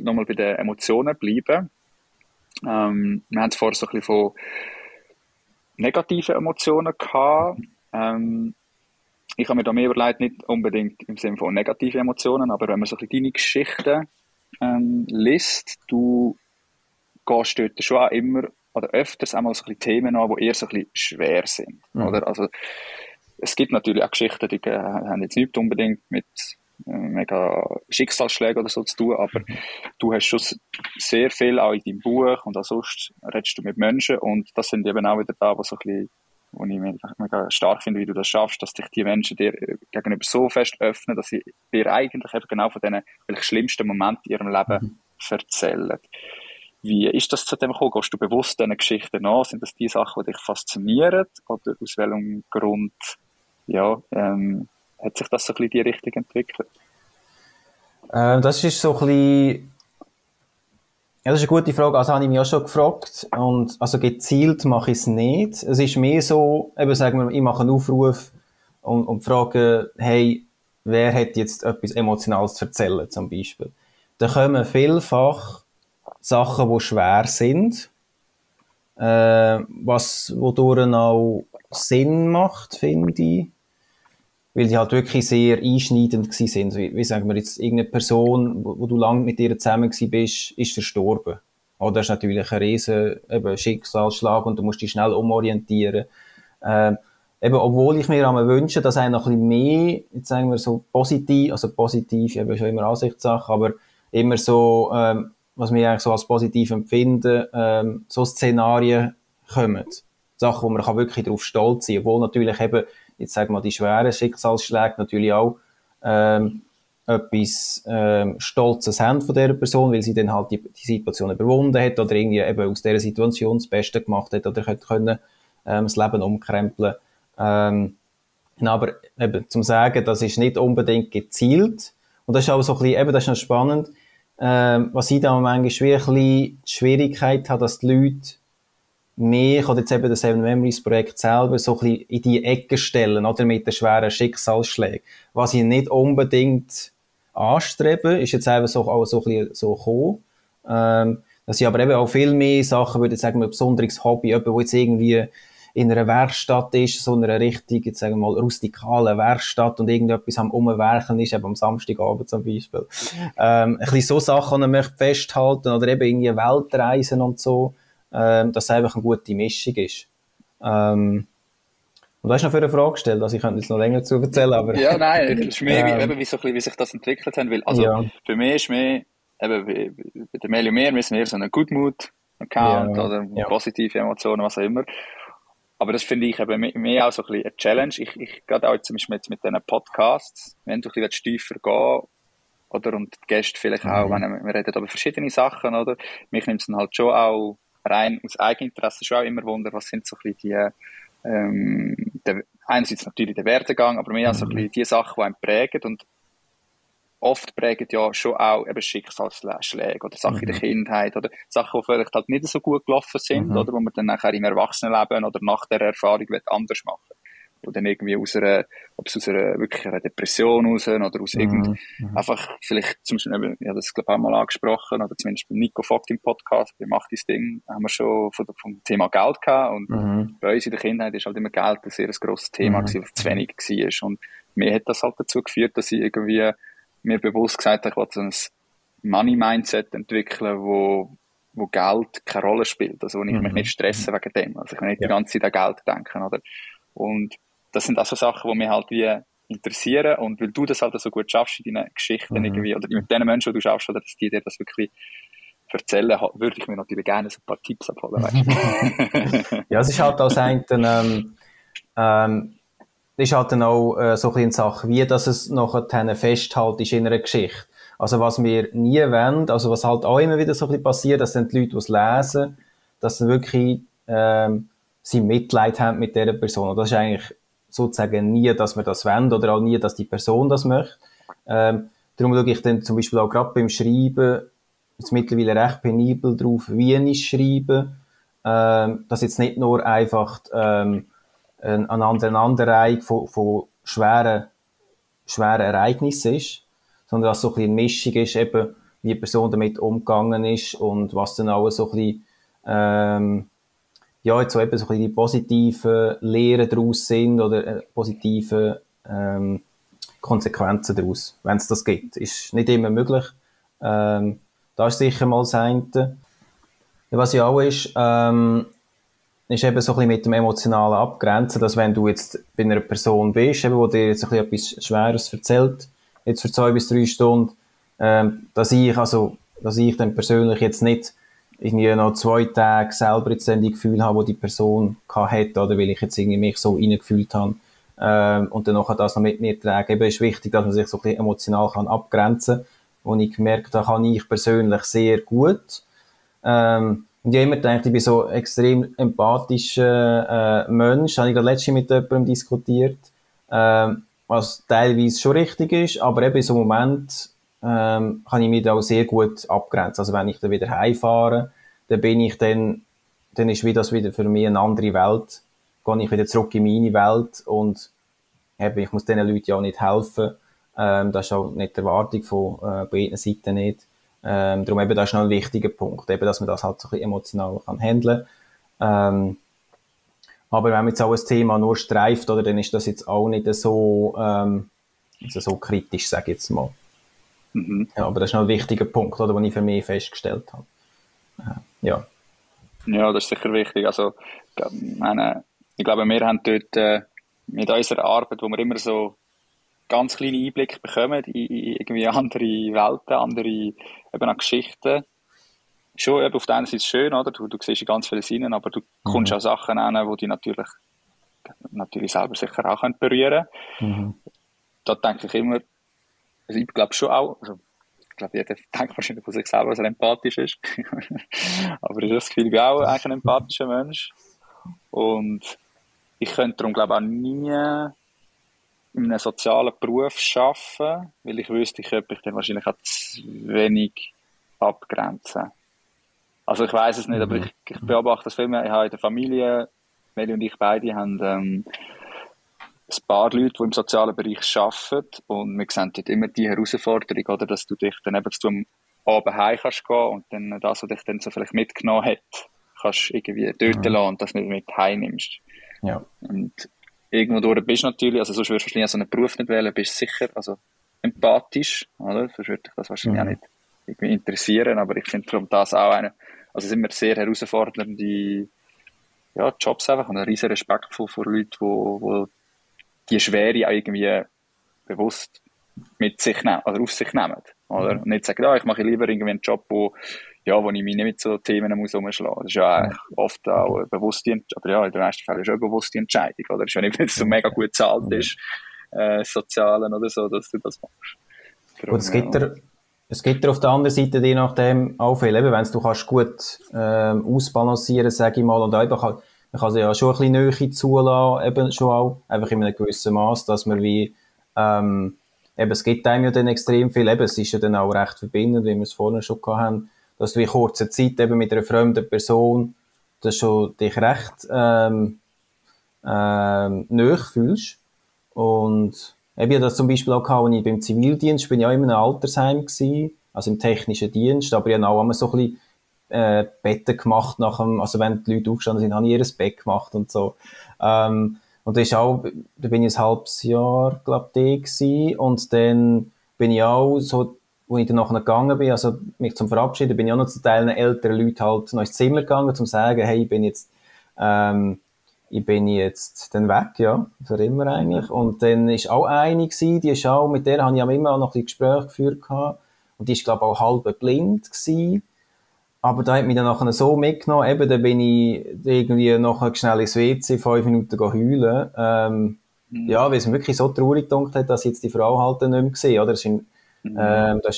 nochmal bei den Emotionen bleiben. Wir haben es vorher so ein bisschen von negativen Emotionen gehabt. Ich habe mir da mehr überlegt, nicht unbedingt im Sinne von negativen Emotionen, aber wenn man so ein bisschen deine Geschichten liest, du gehst dort schon auch immer oder öfters einmal so ein bisschen Themen an, die eher so ein bisschen schwer sind. Oder? Also, es gibt natürlich auch Geschichten, die haben jetzt nicht unbedingt mit mega Schicksalsschlägen oder so zu tun, aber du hast schon sehr viel auch in deinem Buch und auch sonst redest du mit Menschen und das sind eben auch wieder da, wo so ein bisschen, wo ich mega stark finde, wie du das schaffst, dass dich die Menschen dir gegenüber so fest öffnen, dass sie dir eigentlich eben genau von diesen vielleicht schlimmsten Momenten in ihrem Leben erzählen. Wie ist das zu dem gekommen? Gehst du bewusst diesen Geschichten nach? Sind das die Sachen, die dich faszinieren? Oder aus welchem Grund, hat sich das so ein bisschen in die Richtung entwickelt? Das ist so ein bisschen, Ja, das ist eine gute Frage. Also habe ich mich auch schon gefragt. Und, also gezielt mache ich es nicht. Es ist mehr so, eben sagen wir, ich mache einen Aufruf und frage, hey, wer hat jetzt etwas Emotionales zu erzählen, zum Beispiel. Da kommen vielfach Sachen, die schwer sind, wodurch auch Sinn macht, finde ich. Weil die halt wirklich sehr einschneidend gewesen sind. Wie sagen wir jetzt, irgendeine Person, wo du lange mit ihr zusammen gewesen bist, ist verstorben. Oder das ist natürlich ein riesen Schicksalsschlag und du musst dich schnell umorientieren. Eben, obwohl ich mir einmal wünsche, dass einer noch ein bisschen mehr, jetzt sagen wir so positiv, eben schon immer Ansichtssache, aber immer so, was wir eigentlich so als positiv empfinden, so Szenarien kommen. Sachen, wo man kann wirklich drauf stolz sein, obwohl natürlich eben, jetzt sagen wir mal, die schweren Schicksalsschläge natürlich auch etwas Stolzes haben von dieser Person, weil sie dann halt die Situation überwunden hat oder irgendwie eben aus dieser Situation das Beste gemacht hat oder können das Leben umkrempeln. Aber eben zum Sagen, das ist nicht unbedingt gezielt und das ist auch so ein bisschen, eben das ist noch spannend, was ich da manchmal wirklich die Schwierigkeit habe, dass die Leute mich oder jetzt eben das Seven Memories Projekt selber so ein bisschen in die Ecke stellen, oder mit den schweren Schicksalsschlägen. Was ich nicht unbedingt anstrebe, ist jetzt einfach so, auch so ein bisschen so gekommen. Dass ich aber eben auch viel mehr Sachen, würde ich sagen, ein besonderes Hobby, jemand, wo jetzt irgendwie in einer Werkstatt ist, so einer richtig, jetzt sagen wir mal, rustikalen Werkstatt und irgendetwas am Umwerkeln ist, eben am Samstagabend zum Beispiel. Ein bisschen so Sachen, die man möchte festhalten oder eben irgendwie Weltreisen und so. Dass es einfach eine gute Mischung ist. Und du hast noch für eine Frage gestellt, also ich könnte jetzt noch länger zu erzählen, aber... Ja, nein, es ist mehr wie sich das entwickelt hat, weil, also, ja. für mich ist mehr, eben, bei der Meli und mir, wir sind eher so ein Good Mood Account oder positive Emotionen, was auch immer. Aber das finde ich eben mehr auch so ein bisschen eine Challenge. Ich gerade auch zum Beispiel jetzt mit diesen Podcasts, wenn du ein bisschen tiefer gehen oder und die Gäste vielleicht auch, wenn wir reden über verschiedene Sachen, oder? Mich nimmt es dann halt schon auch rein aus Eigeninteresse schon auch immer Wunder, was sind so ein bisschen einerseits natürlich der Werdegang, aber mehr auch so ein bisschen die Sachen, die einen prägen und oft prägen ja schon auch eben Schicksalsschläge oder Sachen in der Kindheit oder Sachen, die vielleicht halt nicht so gut gelaufen sind oder wo man dann nachher im Erwachsenenleben oder nach der Erfahrung anders machen will. Oder dann irgendwie ob es aus einer wirklich einer Depression raus oder aus einfach vielleicht, zum Beispiel, ich habe das glaube ich auch mal angesprochen, oder zumindest bei Nico Vogt im Podcast, bei Macht dein Ding, haben wir schon vom Thema Geld gehabt und bei uns in der Kindheit ist halt immer Geld ein sehr grosses Thema gewesen, was zu wenig war und mir hat das halt dazu geführt, dass ich irgendwie mir bewusst gesagt habe, ich wollte so ein Money-Mindset entwickeln, wo Geld keine Rolle spielt, also wo ich mich nicht stresse wegen dem, also ich will nicht die ganze Zeit an Geld denken, oder? Und das sind auch so Sachen, die mich halt wie interessieren und weil du das halt so gut schaffst in deinen Geschichten irgendwie, oder mit den Menschen, die du schaffst, oder dass die dir das wirklich erzählen, würde ich mir natürlich gerne so ein paar Tipps abholen. Ja, es ist halt auch ist halt dann auch so ein bisschen Sache, wie dass es nachher festhält ist in einer Geschichte. Also was wir nie wollen, also was halt auch immer wieder so ein bisschen passiert, dass dann die Leute, die es lesen, dass sie wirklich sie Mitleid haben mit dieser Person. Und das ist eigentlich sozusagen nie, dass wir das wollen oder auch nie, dass die Person das möchte. Darum schaue ich dann zum Beispiel auch gerade beim Schreiben jetzt mittlerweile recht penibel drauf, wie ich schreibe, dass jetzt nicht nur einfach eine Aneinanderreihung von schweren Ereignissen ist, sondern dass so ein bisschen eine Mischung ist, eben, wie die Person damit umgegangen ist und was dann auch so ein bisschen jetzt so eben so ein bisschen die positiven Lehren daraus sind oder positive Konsequenzen daraus, wenn es das gibt. Ist nicht immer möglich. Da ist sicher mal das eine. Was ja auch ist eben so ein bisschen mit dem emotionalen Abgrenzen, dass wenn du jetzt bei einer Person bist, eben, wo dir jetzt ein bisschen etwas Schweres erzählt, jetzt für 2 bis 3 Stunden, dass ich dann persönlich jetzt nicht irgendwie noch 2 Tage selber jetzt dann die Gefühle habe, die Person hatte, oder weil ich jetzt irgendwie mich so reingefühlt habe, und dann nachher das noch mit mir trage. Eben ist wichtig, dass man sich so ein bisschen emotional kann abgrenzen kann, wo ich gemerkt habe, kann ich persönlich sehr gut. Und ich habe immer gedacht, ich bin so ein extrem empathischer Mensch. Habe ich gerade letztens mit jemandem diskutiert, was teilweise schon richtig ist, aber eben in so einem Moment kann ich mich da auch sehr gut abgrenzen. Also wenn ich dann wieder heimfahre, dann ist das wieder für mich eine andere Welt. Gehe ich wieder zurück in meine Welt und ich muss diesen Leuten ja auch nicht helfen. Das ist auch nicht die Erwartung von beiden Seiten nicht. Darum das ist noch ein wichtiger Punkt, dass man das halt so ein bisschen emotional kann handeln. Aber wenn man jetzt auch ein Thema nur streift, oder, dann ist das jetzt auch nicht so, so kritisch, sage ich jetzt mal. Mhm. Ja, aber das ist noch ein wichtiger Punkt, oder, den ich für mich festgestellt habe. Ja. Ja, das ist sicher wichtig. Also, ich glaube, wir haben dort mit unserer Arbeit, wo wir immer so ganz kleine Einblicke bekommen in irgendwie andere Welten, andere eben auch Geschichten. Schon eben auf der einen Seite schön, oder? Du siehst in ganz viele Sinne, aber du kommst auch Sachen an, die dich natürlich selber sicher auch berühren können. Da denke ich immer, also ich glaube schon auch, also ich glaube, jeder denkt wahrscheinlich von sich selber, dass er empathisch ist. Aber ich habe das Gefühl, ich bin auch eigentlich ein empathischer Mensch. Und ich könnte darum, glaube ich, auch nie in einem sozialen Beruf arbeiten, weil ich wüsste, ich könnte mich dann wahrscheinlich auch zu wenig abgrenzen. Also ich weiss es nicht, aber ich beobachte das viel mehr. Ich habe in der Familie, Meli und ich beide haben ein paar Leute, die im sozialen Bereich arbeiten, und wir sehen dort immer die Herausforderung, oder, dass du dich dann eben am Abend heim kannst gehen und dann das, was dich dann so vielleicht mitgenommen hat, kannst irgendwie töten lassen und das nicht mit heimnimmst. Ja. Und irgendwo durch bist du natürlich, also sonst würdest du wahrscheinlich so einen Beruf nicht wählen, bist sicher, also empathisch, oder? Sonst würde dich das wahrscheinlich auch nicht irgendwie interessieren, aber ich finde darum das auch also es sind immer sehr herausfordernde Jobs einfach und ein riesen Respekt vor Leuten, die die Schwere auch irgendwie bewusst mit sich nehmen, oder auf sich nehmen, oder? Und nicht sagen, ich mache lieber irgendwie einen Job, wo ich mich nicht mit so Themen rumschlagen muss. Das ist ja eigentlich oft auch eine bewusste Entscheidung, oder in den meisten Fällen ist es auch eine bewusste Entscheidung, oder? Das ist ja nicht, wenn es so mega gut bezahlt ist, Sozialen oder so, dass du das machst. Darum, und es gibt auf der anderen Seite, je nachdem, auch viel, eben, wenn du kannst gut ausbalancieren, sage ich mal, und einfach man kann sich ja schon ein bisschen Nähe zulassen, eben schon auch, einfach in einem gewissen Maß, dass man wie, eben, es gibt einem ja dann extrem viel, eben, es ist ja dann auch recht verbindend, wie wir es vorhin schon gehabt haben, dass du in kurzer Zeit eben mit einer fremden Person, das schon dich recht, nahe fühlst. Und eben das zum Beispiel auch gehabt, als ich beim Zivildienst, bin ich auch in einem Altersheim gewesen, also im technischen Dienst, aber ich habe auch immer so ein bisschen Betten gemacht also wenn die Leute aufgestanden sind, habe ich ihr Bett gemacht und so. Und das ist auch, da bin ich ein halbes Jahr, glaube ich, gewesen. Und dann bin ich auch so, wo ich dann nachher gegangen bin, also mich zum Verabschieden, bin ich auch noch zu Teilen älteren Leuten halt noch ins Zimmer gegangen, um zu sagen, hey, ich bin jetzt dann weg, ja, für immer eigentlich. Und dann ist auch eine gewesen, die ist auch, mit der habe ich auch immer noch ein Gespräch geführt gehabt. Und die ist, glaube ich, auch halb blind gewesen. Aber da hat mich dann nachher so mitgenommen, eben, da bin ich irgendwie nachher schnell ins WC 5 Minuten heulen. Ja, weil es mir wirklich so traurig gedacht hat, dass ich jetzt die Frau halt nicht mehr gesehen, oder? Das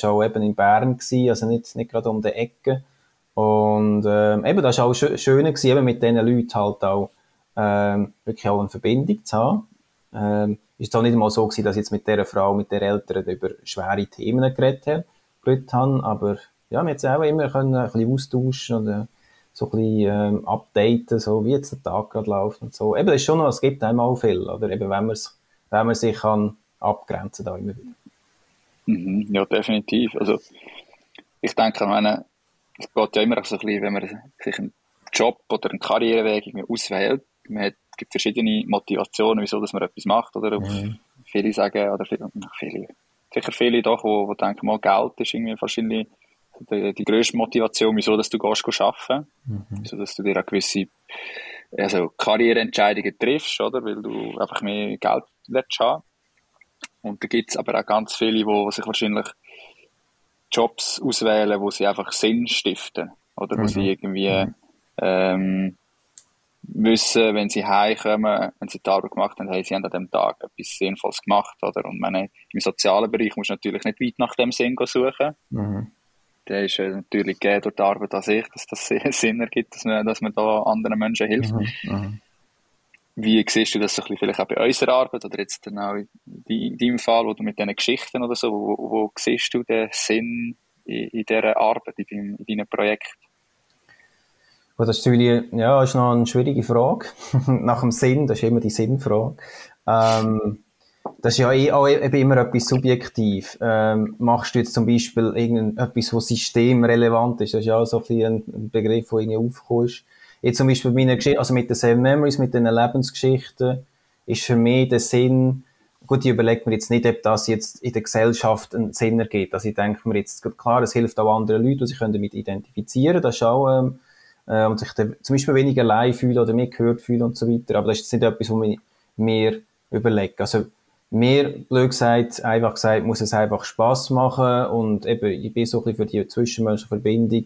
war auch eben in Bern gewesen, also nicht gerade um die Ecke. Und, eben, das war auch schön gewesen, eben mit diesen Leuten halt auch, wirklich auch eine Verbindung zu haben. Ist auch nicht mal so gewesen, dass ich jetzt mit dieser Frau, mit der Eltern über schwere Themen geredet habe, aber ja, wir haben jetzt auch immer können ein bisschen austauschen und so ein bisschen updaten, so wie jetzt der Tag gerade läuft und so. Eben, das ist schon noch, es gibt einem auch viel, oder? Eben, wenn man sich kann abgrenzen da immer wieder. Ja, definitiv. Also, ich denke, es geht ja immer so ein bisschen, wenn man sich einen Job oder einen Karriereweg auswählt, es gibt verschiedene Motivationen, wieso dass man etwas macht, oder? Viele sagen, oder sicher viele doch, die denken, mal, Geld ist irgendwie wahrscheinlich die grösste Motivation, wieso dass du arbeiten gehst, wieso dass du dir eine gewisse Karriereentscheidungen triffst, oder? Weil du einfach mehr Geld willst haben. Und da gibt es aber auch ganz viele, die sich wahrscheinlich Jobs auswählen, wo sie einfach Sinn stiften, oder? Wo sie irgendwie wissen, wenn sie heimkommen, wenn sie die Arbeit gemacht haben, hey, sie haben an dem Tag etwas Sinnvolles gemacht, oder? Und im sozialen Bereich musst du natürlich nicht weit nach dem Sinn suchen. Der ist natürlich gegeben durch die Arbeit an sich, dass das Sinn ergibt, dass man da anderen Menschen hilft. Wie siehst du das so ein bisschen vielleicht auch bei unserer Arbeit oder jetzt dann auch in deinem Fall, wo du mit diesen Geschichten oder so, wo siehst du den Sinn in dieser Arbeit, in deinem Projekt? Gut, das ist natürlich, ja, ist noch eine schwierige Frage. Nach dem Sinn, das ist immer die Sinnfrage. Das ist ja auch eben immer etwas subjektiv. Machst du jetzt zum Beispiel etwas, was systemrelevant ist? Das ist ja auch so ein bisschen ein Begriff, der irgendwie aufgekommen ist. Jetzt zum Beispiel meine Geschichte, also mit den Seven Memories, mit den Lebensgeschichten, ist für mich der Sinn, gut, ich überlege mir jetzt nicht, ob das jetzt in der Gesellschaft einen Sinn ergibt. Also ich denke mir jetzt, klar, es hilft auch anderen Leuten, die sich damit identifizieren können, das ist auch, und sich dann zum Beispiel weniger allein fühlen oder mehr gehört fühlen und so weiter. Aber das ist jetzt nicht etwas, was ich mir überlege. Also, mir, blöd gesagt, einfach gesagt, muss es einfach Spass machen und eben, ich bin so ein bisschen für die zwischenmenschliche Verbindung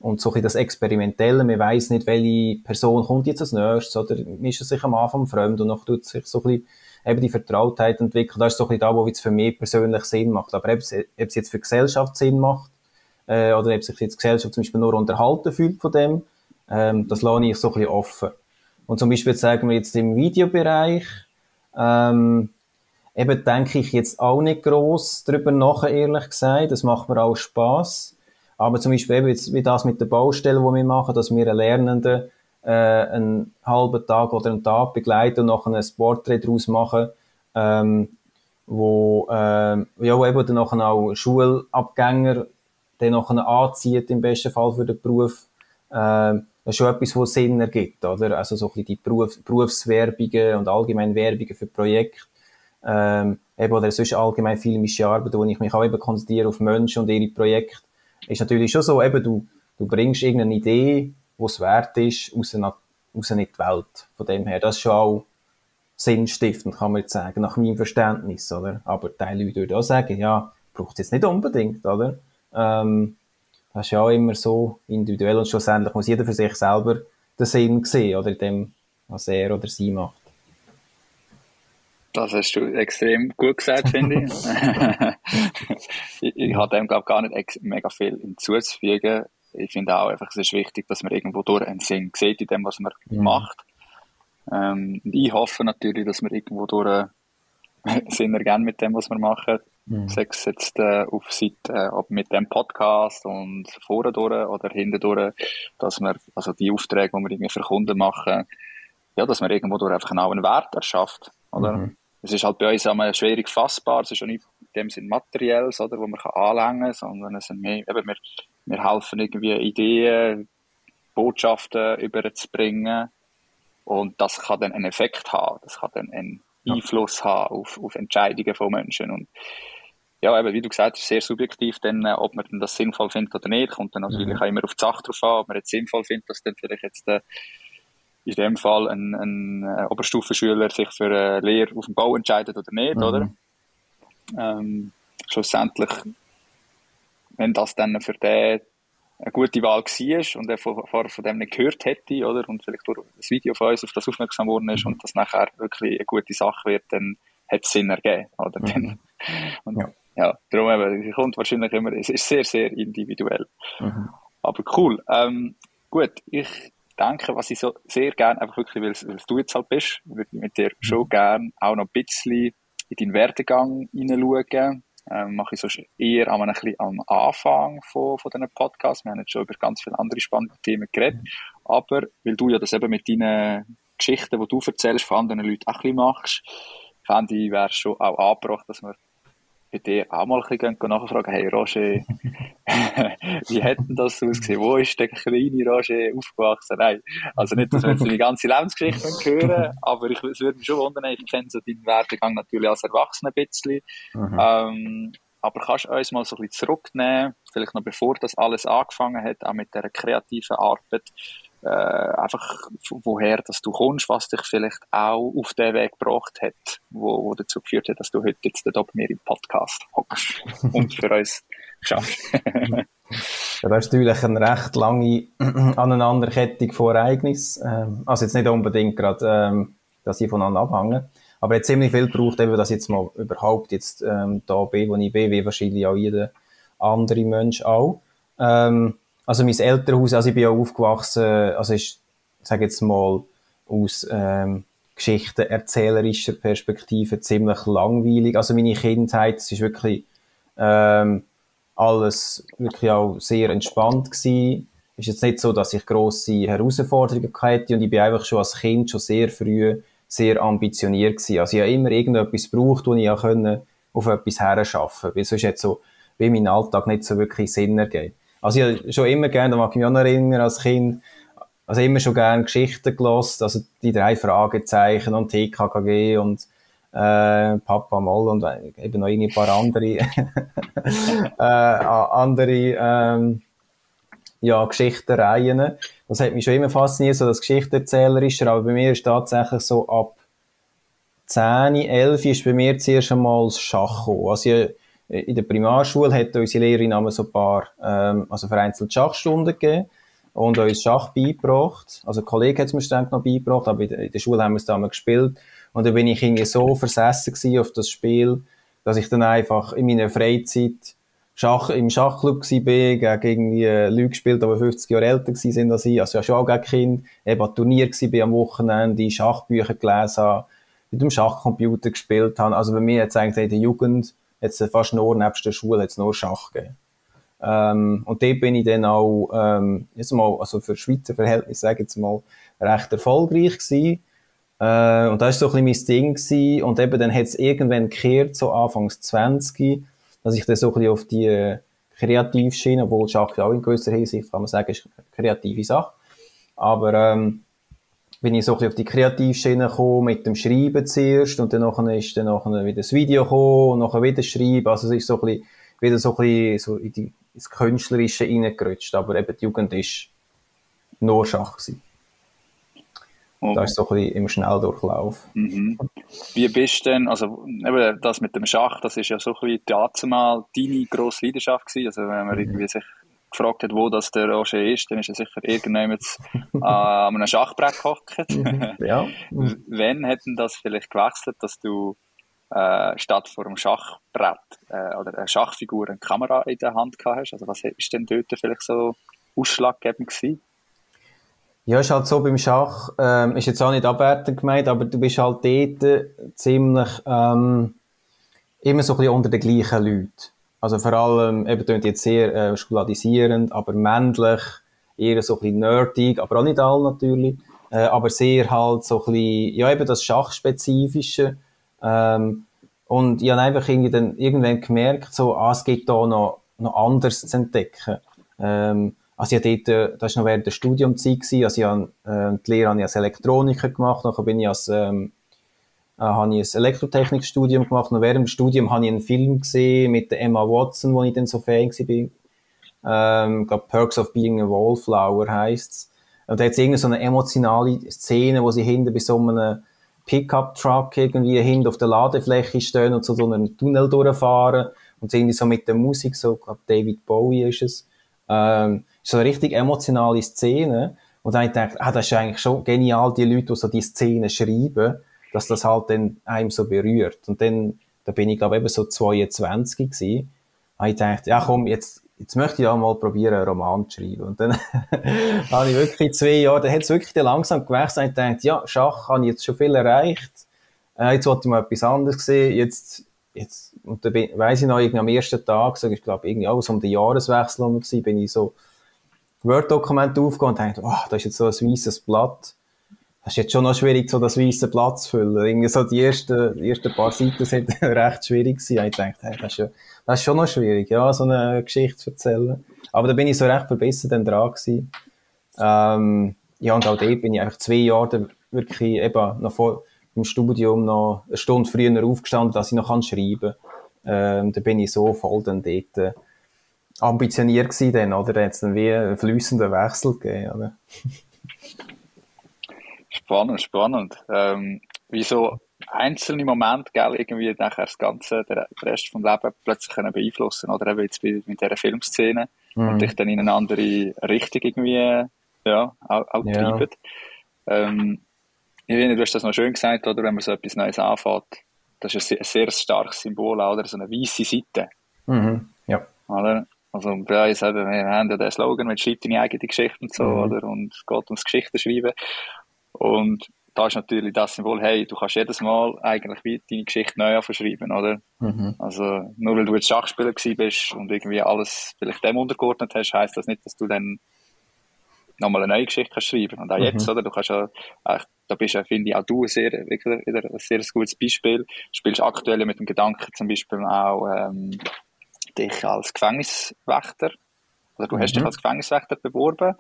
und so ein bisschen das Experimentelle. Man weiss nicht, welche Person kommt jetzt als nächstes oder man ist sich am Anfang fremd und noch tut sich so ein bisschen eben die Vertrautheit entwickeln. Das ist so ein bisschen da, wo es für mich persönlich Sinn macht. Aber ob es jetzt für die Gesellschaft Sinn macht, oder ob sich jetzt die Gesellschaft zum Beispiel nur unterhalten fühlt von dem, das lasse ich so ein bisschen offen. Und zum Beispiel sagen wir jetzt im Videobereich, eben denke ich jetzt auch nicht gross drüber nach, ehrlich gesagt. Das macht mir auch Spass. Aber zum Beispiel eben jetzt wie das mit der Baustelle, die wir machen, dass wir einen Lernenden einen halben Tag oder einen Tag begleiten und nachher ein Porträt daraus machen, wo eben dann nachher auch Schulabgänger dann nachher anzieht, im besten Fall für den Beruf. Das ist schon etwas, was Sinn ergibt, oder? Also so ein bisschen die Berufswerbungen und allgemein Werbungen für Projekte. Eben, oder sonst allgemein filmische Arbeit, wo ich mich auch eben konzentriere auf Menschen und ihre Projekte. Ist natürlich schon so, eben, du bringst irgendeine Idee, die es wert ist, raus in die Welt. Von dem her, das ist schon auch sinnstiftend, kann man jetzt sagen, nach meinem Verständnis, oder? Aber die Leute würden auch sagen, ja, braucht es jetzt nicht unbedingt, oder? Das ist ja auch immer so individuell und schlussendlich muss jeder für sich selber den Sinn sehen, oder in dem, was er oder sie macht. Das hast du extrem gut gesagt, finde ich. Ich habe dem, glaube ich, gar nicht mega viel hinzuzufügen. Ich finde auch einfach, es ist wichtig, dass man irgendwo durch einen Sinn sieht in dem, was man macht. Und ich hoffe natürlich, dass wir irgendwo durch Sinn ergeben mit dem, was wir machen. Sei es jetzt auf Seite, ob mit dem Podcast und vorne durch oder hinten durch, dass wir, also die Aufträge, die wir irgendwie für Kunden machen, ja, dass man irgendwo durch einfach auch einen Wert erschafft, oder? Es ist halt bei uns einmal schwierig fassbar, es ist auch nicht in dem Sinn Materielles, oder, wo man anlängen kann, sondern es sind mehr, eben, wir helfen irgendwie Ideen, Botschaften überzubringen und das kann dann einen Effekt haben, das kann dann einen Einfluss haben auf Entscheidungen von Menschen und ja, eben, wie du gesagt hast, sehr subjektiv, dann, ob man das sinnvoll findet oder nicht, kommt dann natürlich auch immer auf die Sache drauf an, ob man jetzt sinnvoll findet, dass dann vielleicht jetzt in dem Fall ein Oberstufenschüler sich für eine Lehre auf dem Bau entscheidet oder nicht, oder? Schlussendlich, wenn das dann für den eine gute Wahl war und er vorher von dem nicht gehört hätte, oder? Und vielleicht durch das Video von uns auf das aufmerksam worden ist und das nachher wirklich eine gute Sache wird, dann hat es Sinn ergeben, oder? Und ja, darum eben, kommt wahrscheinlich immer, es ist sehr, sehr individuell. Aber cool. Gut, ich denke, was ich so sehr gerne, einfach wirklich, weil du jetzt halt bist, würde ich mit dir schon gerne auch noch ein bisschen in deinen Werdegang hineinschauen. Mache ich so eher ein bisschen am Anfang von diesen Podcasts. Wir haben jetzt schon über ganz viele andere spannende Themen geredet. Aber, weil du ja das eben mit deinen Geschichten, die du erzählst, von anderen Leuten auch ein bisschen machst, fände ich, wäre es schon auch angebracht, dass wir bei dir auch mal ein bisschen nachfragen, hey Roger, wie hat denn das ausgesehen? Wo ist der kleine Roger aufgewachsen? Nein, also nicht, dass wir jetzt die ganze Lebensgeschichte hören, aber es würde mich schon wundern, ich kenne so deinen Werdegang natürlich als Erwachsener ein bisschen. Aber kannst du uns mal so ein bisschen zurücknehmen, vielleicht noch bevor das alles angefangen hat, auch mit dieser kreativen Arbeit, einfach woher dass du kommst, was dich vielleicht auch auf den Weg gebracht hat, wo dazu geführt hat, dass du heute jetzt hier bei mir im Podcast hockst und für uns schaffst. Ja, das ist natürlich eine recht lange Aneinanderkettung von Ereignissen. Also jetzt nicht unbedingt gerade, dass sie voneinander abhängen. Aber jetzt ziemlich viel gebraucht, eben, dass ich jetzt mal überhaupt jetzt da bin, wo ich bin, wie wahrscheinlich auch jeder andere Mensch auch. Also mein Elternhaus, also ich bin ja aufgewachsen, also ich sage jetzt mal aus Geschichten erzählerischer Perspektive ziemlich langweilig. Also meine Kindheit, es ist wirklich alles wirklich auch sehr entspannt gewesen. Ist jetzt nicht so, dass ich grosse Herausforderungen hatte und ich bin einfach schon als Kind schon sehr früh sehr ambitioniert gewesen. Also ich habe immer irgendetwas gebraucht, wo ich auch auf etwas herschaffen konnte. Weil sonst hat so wie mein Alltag nicht so wirklich Sinn ergeben. Also ich habe schon immer gerne, da mag ich mich auch noch erinnern, als Kind, also immer schon gerne Geschichten gelesen, also die 3 Fragezeichen und TKKG und Papa Moll und eben noch ein paar andere ja, Geschichtenreihen. Das hat mich schon immer fasziniert, so das Geschichtenerzählerische, aber bei mir ist tatsächlich so ab 10, 11 ist bei mir zuerst einmal das Schach gekommen. Also in der Primarschule hat unsere Lehrerin einmal so ein paar, also vereinzelt Schachstunden gegeben und uns Schach beigebracht. Also ein Kollege hat es mir ständig noch beigebracht, aber in der Schule haben wir es damals gespielt. Und dann bin ich irgendwie so versessen gewesen auf das Spiel, dass ich dann einfach in meiner Freizeit im Schachclub war, gegen irgendwie Leute gespielt, die aber 50 Jahre älter waren als ich. Also ja schon auch gegen Kind, eben an Turnier war am Wochenende, Schachbücher gelesen habe, mit dem Schachcomputer gespielt habe. Also bei mir hat es eigentlich in der Jugend, jetzt fast nur nebst der Schule, jetzt nur Schach gegeben. Und dort bin ich dann auch, jetzt mal, also für Schweizer Verhältnisse, sage ich jetzt mal, recht erfolgreich gewesen. Und das war so ein bisschen mein Ding gewesen. Und eben dann hat es irgendwann gekehrt, so Anfangs 20, dass ich dann so ein bisschen auf die Kreativschiene, obwohl Schach ja auch in gewisser Hinsicht, kann man sagen, ist eine kreative Sache. Aber bin ich so ein bisschen auf die Kreativschiene gekommen, mit dem Schreiben zuerst, und dann ist dann nachher wieder das Video gekommen, und nachher wieder das Schreiben. Also es ist so ein bisschen, wieder so ein bisschen so ins Künstlerische reingerutscht. Aber eben die Jugend ist nur Schach gewesen. Oh. Das ist so ein bisschen im Schnelldurchlauf. Mhm. Wie bist du denn, also eben das mit dem Schach, das ist ja so ein bisschen dazumal deine grosse Leidenschaft gewesen. Also wenn man irgendwie sich gefragt hat, wo das der Roger ist, dann ist er sicher irgendjemand an einem Schachbrett gehockt. Ja. Wann hat denn das vielleicht gewechselt, dass du statt vor einem Schachbrett oder eine Schachfigur eine Kamera in der Hand gehabt hast? Also was ist denn dort vielleicht so ausschlaggebend gewesen? Ja, ist halt so beim Schach, ist jetzt auch nicht abwertend gemeint, aber du bist halt dort ziemlich immer so ein bisschen unter den gleichen Leuten. Also vor allem, eben klingt jetzt sehr schokladisierend, aber männlich, eher so ein bisschen nerdig, aber auch nicht alle natürlich, aber sehr halt so ein bisschen, ja eben das Schachspezifische. Und ich habe einfach irgendwie dann irgendwann gemerkt, so, es gibt da noch anderes zu entdecken. Also ich habe dort, das war noch während der Studiumzeit gewesen, also ich habe, die Lehre habe ich als Elektroniker gemacht, nachher bin ich habe ich ein Elektrotechnikstudium gemacht, und während dem Studium habe ich einen Film gesehen mit der Emma Watson, wo ich dann so Fan war. Ich glaube, Perks of Being a Wallflower heisst's. Und da hat es irgendeine so eine emotionale Szene, wo sie hinten bei so einem Pickup-Truck irgendwie hinten auf der Ladefläche stehen und so einen Tunnel durchfahren und irgendwie so mit der Musik, so, ich glaube, David Bowie ist es, so eine richtig emotionale Szene. Und dann habe ich gedacht, das ist eigentlich schon genial, die Leute, die so die Szene schreiben, dass das halt dann einem so berührt. Und dann, da bin ich, glaube ich, eben so 22 gewesen. Da habe ich gedacht, ja komm, jetzt möchte ich auch mal probieren, einen Roman zu schreiben. Und dann habe ich wirklich 2 Jahre, dann hat es wirklich dann langsam gewechselt. Und ich gedacht, ja, Schach habe ich jetzt schon viel erreicht. Jetzt wollte ich mal etwas anderes sehen. Jetzt, und dann weiss ich noch, irgendwie am ersten Tag, so, ich glaube, irgendwie auch so um den Jahreswechsel herum war, bin ich so Word-Dokument aufgegangen und dachte, das ist jetzt so ein weisses Blatt. Das ist jetzt schon noch schwierig, so das weisse Blatt zu füllen. Irgendwie so die ersten paar Seiten sind recht schwierig gewesen. Ich dachte, hey, das ist schon noch schwierig, ja, so eine Geschichte zu erzählen. Aber da bin ich so recht verbessert dann dran gewesen. Ja, und auch dort bin ich einfach 2 Jahre wirklich eben noch vor dem Studium noch eine Stunde früher aufgestanden, dass ich noch schreiben kann. Da bin ich so voll dann dort ambitioniert gewesen dann, oder? Da hat es dann wie einen fließenden Wechsel gegeben, oder? Spannend. Wie so einzelne Momente, gell, irgendwie nachher das Ganze, den Rest vom Leben plötzlich können beeinflussen, oder eben jetzt mit dieser Filmszene und dich dann in eine andere Richtung irgendwie, ja, auch treiben. Ich finde, du hast das noch schön gesagt, oder? Wenn man so etwas Neues anfängt, das ist ein sehr starkes Symbol, oder? So eine weisse Seite. Ja. Oder? Also, bei uns wir haben ja den Slogan, man schreibt deine eigene Geschichte und so, oder? Und es geht ums Geschichten schreiben. Und da ist natürlich das Symbol, hey, du kannst jedes Mal eigentlich wie deine Geschichte neu verschreiben, oder? Also, nur weil du jetzt Schachspieler gewesen bist und irgendwie alles vielleicht dem untergeordnet hast, heisst das nicht, dass du dann nochmal eine neue Geschichte kannst schreiben. Und auch jetzt, oder? Du kannst ja, da bist ja, finde ich, auch du wirklich wieder ein sehr gutes Beispiel. Du spielst aktuell mit dem Gedanken zum Beispiel auch, dich als Gefängniswächter, oder du hast dich als Gefängniswächter beworben,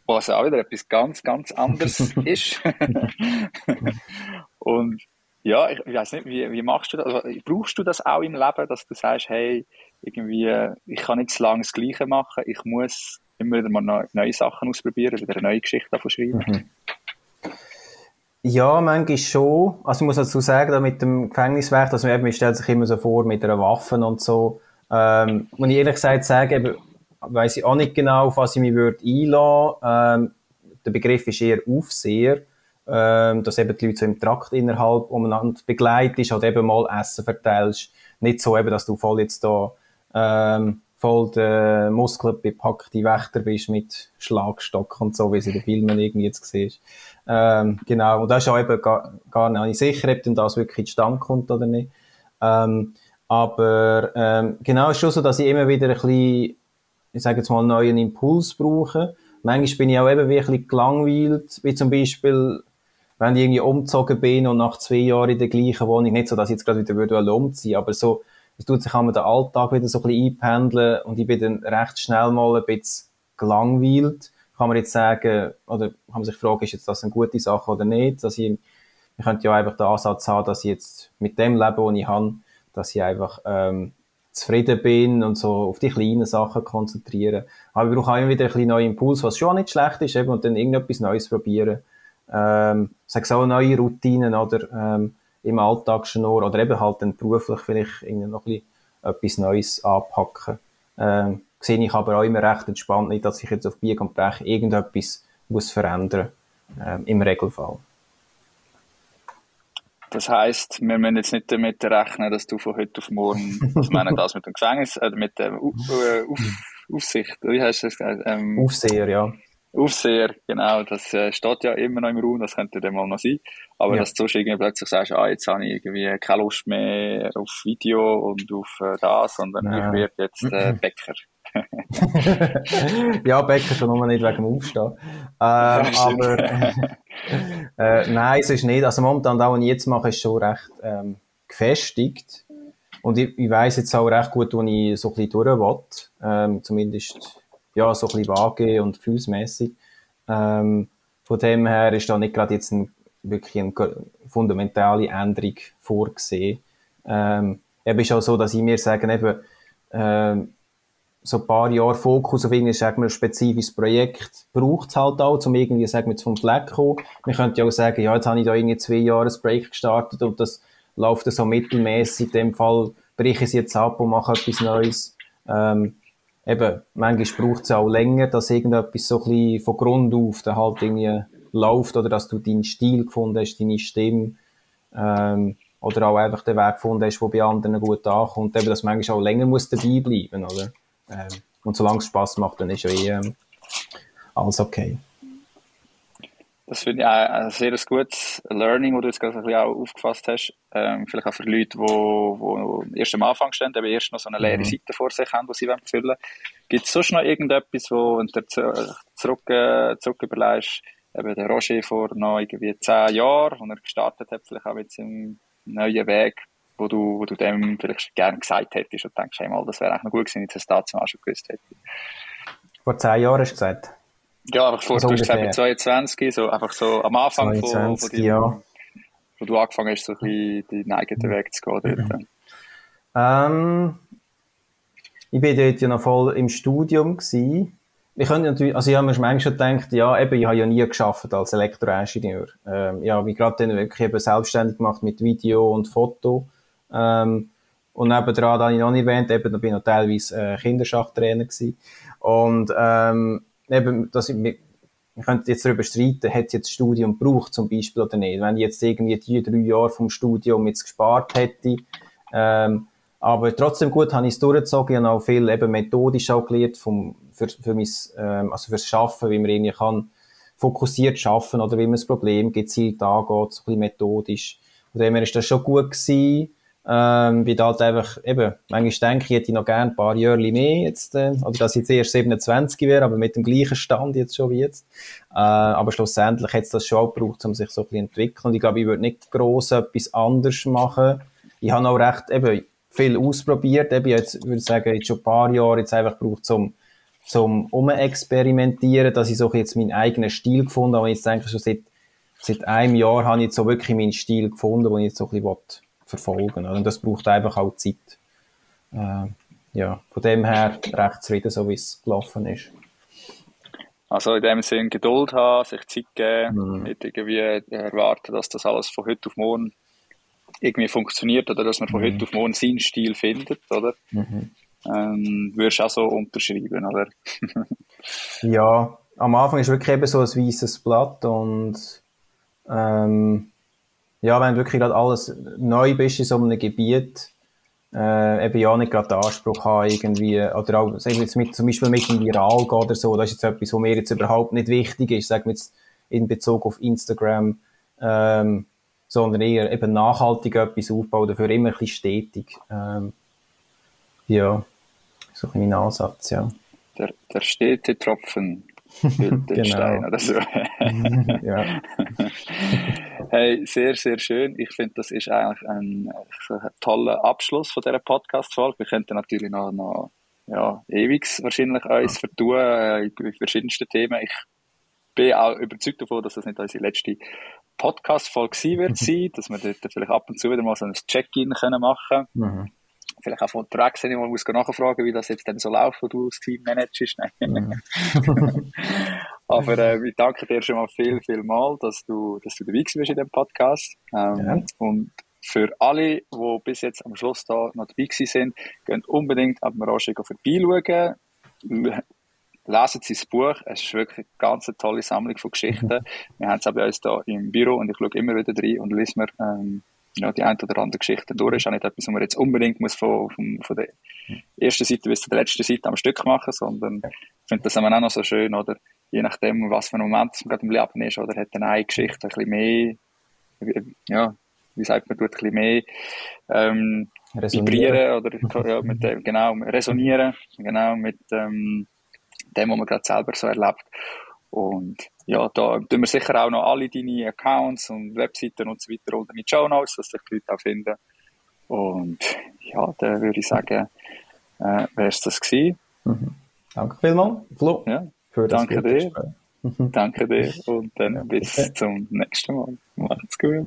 was auch wieder etwas ganz, ganz anderes ist. Und ja, ich weiss nicht, wie machst du das? Also, brauchst du das auch im Leben, dass du sagst, hey, irgendwie, ich kann nicht zu lange das Gleiche machen, ich muss immer wieder mal neue Sachen ausprobieren, wieder eine neue Geschichte davon schreiben? Ja, manchmal schon. Also ich muss dazu sagen, da mit dem Gefängniswächter, also man stellt sich immer so vor mit einer Waffe und so. Muss ich ehrlich gesagt sagen, eben, weiss ich auch nicht genau, auf was ich mich würde einlassen. Der Begriff ist eher Aufseher, dass eben die Leute so im Trakt innerhalb umeinander begleitest oder eben mal Essen verteilst. Nicht so eben, dass du voll jetzt da voll der Muskeln bepackte Wächter bist mit Schlagstock und so, wie es in den Filmen irgendwie jetzt siehst. Genau. Und da ist auch eben gar nicht sicher, ob denn das wirklich zustande kommt oder nicht. Aber genau, ist schon so, dass ich immer wieder ein bisschen, ich sage jetzt mal, einen neuen Impuls brauche. Manchmal bin ich auch eben wie ein bisschen gelangweilt, wie zum Beispiel, wenn ich irgendwie umgezogen bin und nach 2 Jahren in der gleichen Wohnung, nicht so, dass ich jetzt gerade wieder würde umziehen, aber so, es tut sich einmal der Alltag wieder so ein bisschen einpendeln und ich bin dann recht schnell mal ein bisschen gelangweilt. Kann man jetzt sagen, oder kann man sich fragen, ist jetzt das eine gute Sache oder nicht? Dass ich könnte ja einfach den Ansatz haben, dass ich jetzt mit dem Leben, das ich habe, dass ich einfach zufrieden bin und so auf die kleinen Sachen konzentrieren. Aber ich brauche auch immer wieder ein bisschen neuen Impuls, was schon nicht schlecht ist, eben, und dann irgendetwas Neues probieren. Sag so neue Routinen oder im Alltag schon nur, oder eben halt dann beruflich vielleicht irgendwie noch ein bisschen etwas Neues anpacken. Sehe ich aber auch immer recht entspannt, nicht, dass ich jetzt auf Biegen und Brechen irgendetwas muss verändern, im Regelfall. Das heisst, wir müssen jetzt nicht damit rechnen, dass du von heute auf morgen, was meine das mit dem Gefängnis, mit der Aufsicht, wie heißt das? Aufseher, ja. Aufseher, genau, das steht ja immer noch im Raum, das könnte dann mal noch sein. Aber dass du irgendwie plötzlich sagst, jetzt habe ich irgendwie keine Lust mehr auf Video und auf das, sondern ich werde jetzt Bäcker. Ja, Bäcker schon nur nicht wegen dem Aufstehen. Aber nein, es ist nicht. Also momentan, das, was ich jetzt mache, ist schon recht gefestigt. Und ich weiss jetzt auch recht gut, wo ich so ein bisschen durch will. Zumindest ja, so ein bisschen vage und gefühlsmässig. Von dem her ist da nicht gerade jetzt wirklich eine fundamentale Änderung vorgesehen. Eben ist auch so, dass ich mir sage, eben, so ein paar Jahre Fokus auf irgendwie, sagen wir, ein spezifisches Projekt braucht es halt auch, um irgendwie, sagen wir, jetzt vom Fleck zu kommen. Wir könnten ja auch sagen, ja, jetzt habe ich da irgendwie 2 Jahre ein Projekt gestartet und das läuft so mittelmäßig. In dem Fall breche ich es jetzt ab und mache etwas Neues. Eben, manchmal braucht es auch länger, dass irgendetwas so ein bisschen von Grund auf dann halt irgendwie läuft oder dass du deinen Stil gefunden hast, deine Stimme, oder auch einfach den Weg gefunden hast, der bei anderen gut ankommt. Eben, dass manchmal auch länger muss dabei bleiben, oder? Und solange es Spass macht, dann ist ja alles okay. Das finde ich auch ein sehr gutes Learning, das du jetzt gerade ein bisschen auch aufgefasst hast. Vielleicht auch für Leute, die erst am Anfang stehen, eben erst noch so eine leere Seite vor sich haben, die sie füllen wollen. Gibt es sonst noch irgendetwas, wo du zurück überlegst, eben der Roger vor noch irgendwie 10 Jahren, als er gestartet hat, vielleicht auch mit seinem neuen Weg, wo du dem vielleicht gerne gesagt hättest und denkst, hey mal, das wäre eigentlich noch gut gewesen, wenn ich das dazu mal schon gewusst hätte. Vor 10 Jahren hast du gesagt? Ja, einfach vor, also du hast gesagt, mit 22, so einfach so am Anfang 22, von ja. Wo du angefangen hast, so ein bisschen deinen eigenen Weg zu gehen dort. Ich bin dort ja noch voll im Studium gewesen. Ich könnte natürlich, also ich habe mir manchmal schon gedacht, ja, eben, ich habe ja nie gearbeitet als Elektroingenieur. Ich habe mich gerade dann wirklich eben selbstständig gemacht mit Video und Foto. Und nebendran habe ich noch nicht erwähnt, eben, da bin ich noch teilweise Kinderschachtrainer gewesen. Und eben, wir könnten jetzt darüber streiten, hat es jetzt das Studium gebraucht zum Beispiel oder nicht. Wenn ich jetzt irgendwie die 3 Jahre vom Studium jetzt gespart hätte, aber trotzdem gut habe ich es durchgezogen. Ich habe auch viel eben methodisch auch gelernt für mein, also fürs Schaffen, wie man irgendwie kann fokussiert arbeiten oder wie man das Problem gezielt angeht, so ein bisschen methodisch. Von dem her ist das schon gut gewesen. Weil halt einfach, eben, manchmal denke ich, hätte ich noch gerne ein paar Jahre mehr jetzt, oder dass ich jetzt erst 27 wäre, aber mit dem gleichen Stand jetzt schon wie jetzt. Aber schlussendlich hat es das schon auch gebraucht, um sich so ein bisschen zu entwickeln. Und ich glaube, ich würde nicht gross etwas anderes machen. Ich habe auch recht, eben, viel ausprobiert. Eben, jetzt würde ich sagen, jetzt schon ein paar Jahre jetzt einfach gebraucht, zum Experimentieren, dass ich so jetzt meinen eigenen Stil gefunden habe. Und jetzt denke ich schon seit einem Jahr habe ich jetzt so wirklich meinen Stil gefunden, den ich jetzt so ein bisschen verfolgen. Und das braucht einfach auch Zeit. Ja, von dem her recht zufrieden, so wie es gelaufen ist. Also in dem Sinn Geduld haben, sich Zeit geben, nicht irgendwie erwarten, dass das alles von heute auf morgen irgendwie funktioniert oder dass man von heute auf morgen seinen Stil findet, oder? Würdest du auch so unterschreiben, oder? Ja, am Anfang ist wirklich eben so ein weisses Blatt und ja, wenn du wirklich gerade alles neu bist in so einem Gebiet, eben ja nicht gerade den Anspruch haben, irgendwie, oder auch, sagen wir jetzt zum Beispiel mit dem Viral gehen oder so, das ist jetzt etwas, was mir jetzt überhaupt nicht wichtig ist, sagen wir jetzt in Bezug auf Instagram, sondern eher eben nachhaltig etwas aufbauen, dafür immer ein bisschen stetig. Ja, so ein mein Ansatz, ja. Der stete Tropfen füllt den Stein oder so. Ja. Hey, sehr, sehr schön. Ich finde, das ist eigentlich ein toller Abschluss von dieser Podcast-Folge. Wir könnten natürlich noch ewig wahrscheinlich uns vertun in verschiedensten Themen. Ich bin auch überzeugt davon, dass das nicht unsere letzte Podcast-Folge sein wird, dass wir dort vielleicht ab und zu wieder mal so ein Check-in machen können. Vielleicht auch von Tracks, wenn ich mal nachfragen muss, wie das jetzt dann so läuft, wo du das Team managst. Aber ich danke dir schon mal viel mal, dass du dabei bist in diesem Podcast. Und für alle, die bis jetzt am Schluss da noch dabei sind, könnt unbedingt am Roger vorbeischauen. Lesen Sie das Buch. Es ist wirklich eine ganz tolle Sammlung von Geschichten. Wir haben es auch bei uns hier im Büro und ich schaue immer wieder rein und lese mir die ein oder andere Geschichte durch. Ist auch nicht etwas, was man jetzt unbedingt muss von der ersten Seite bis zur letzten Seite am Stück machen, sondern ich finde das auch noch so schön, oder? Je nachdem, was für ein Moment man gerade im Leben ist, oder hat eine Geschichte ein bisschen mehr, wie sagt man, tut ein bisschen mehr vibrieren oder mit dem, genau, resonieren, genau, mit dem, was man gerade selber so erlebt. Und ja, da tun wir sicher auch noch alle deine Accounts und Webseiten und so weiter unter in die Shownotes, dass sich die Leute auch finden. Und ja, dann würde ich sagen, wäre es das gewesen. Danke vielmals, Flo. Ja, für das danke dir. Danke dir und dann bis zum nächsten Mal. Macht's gut.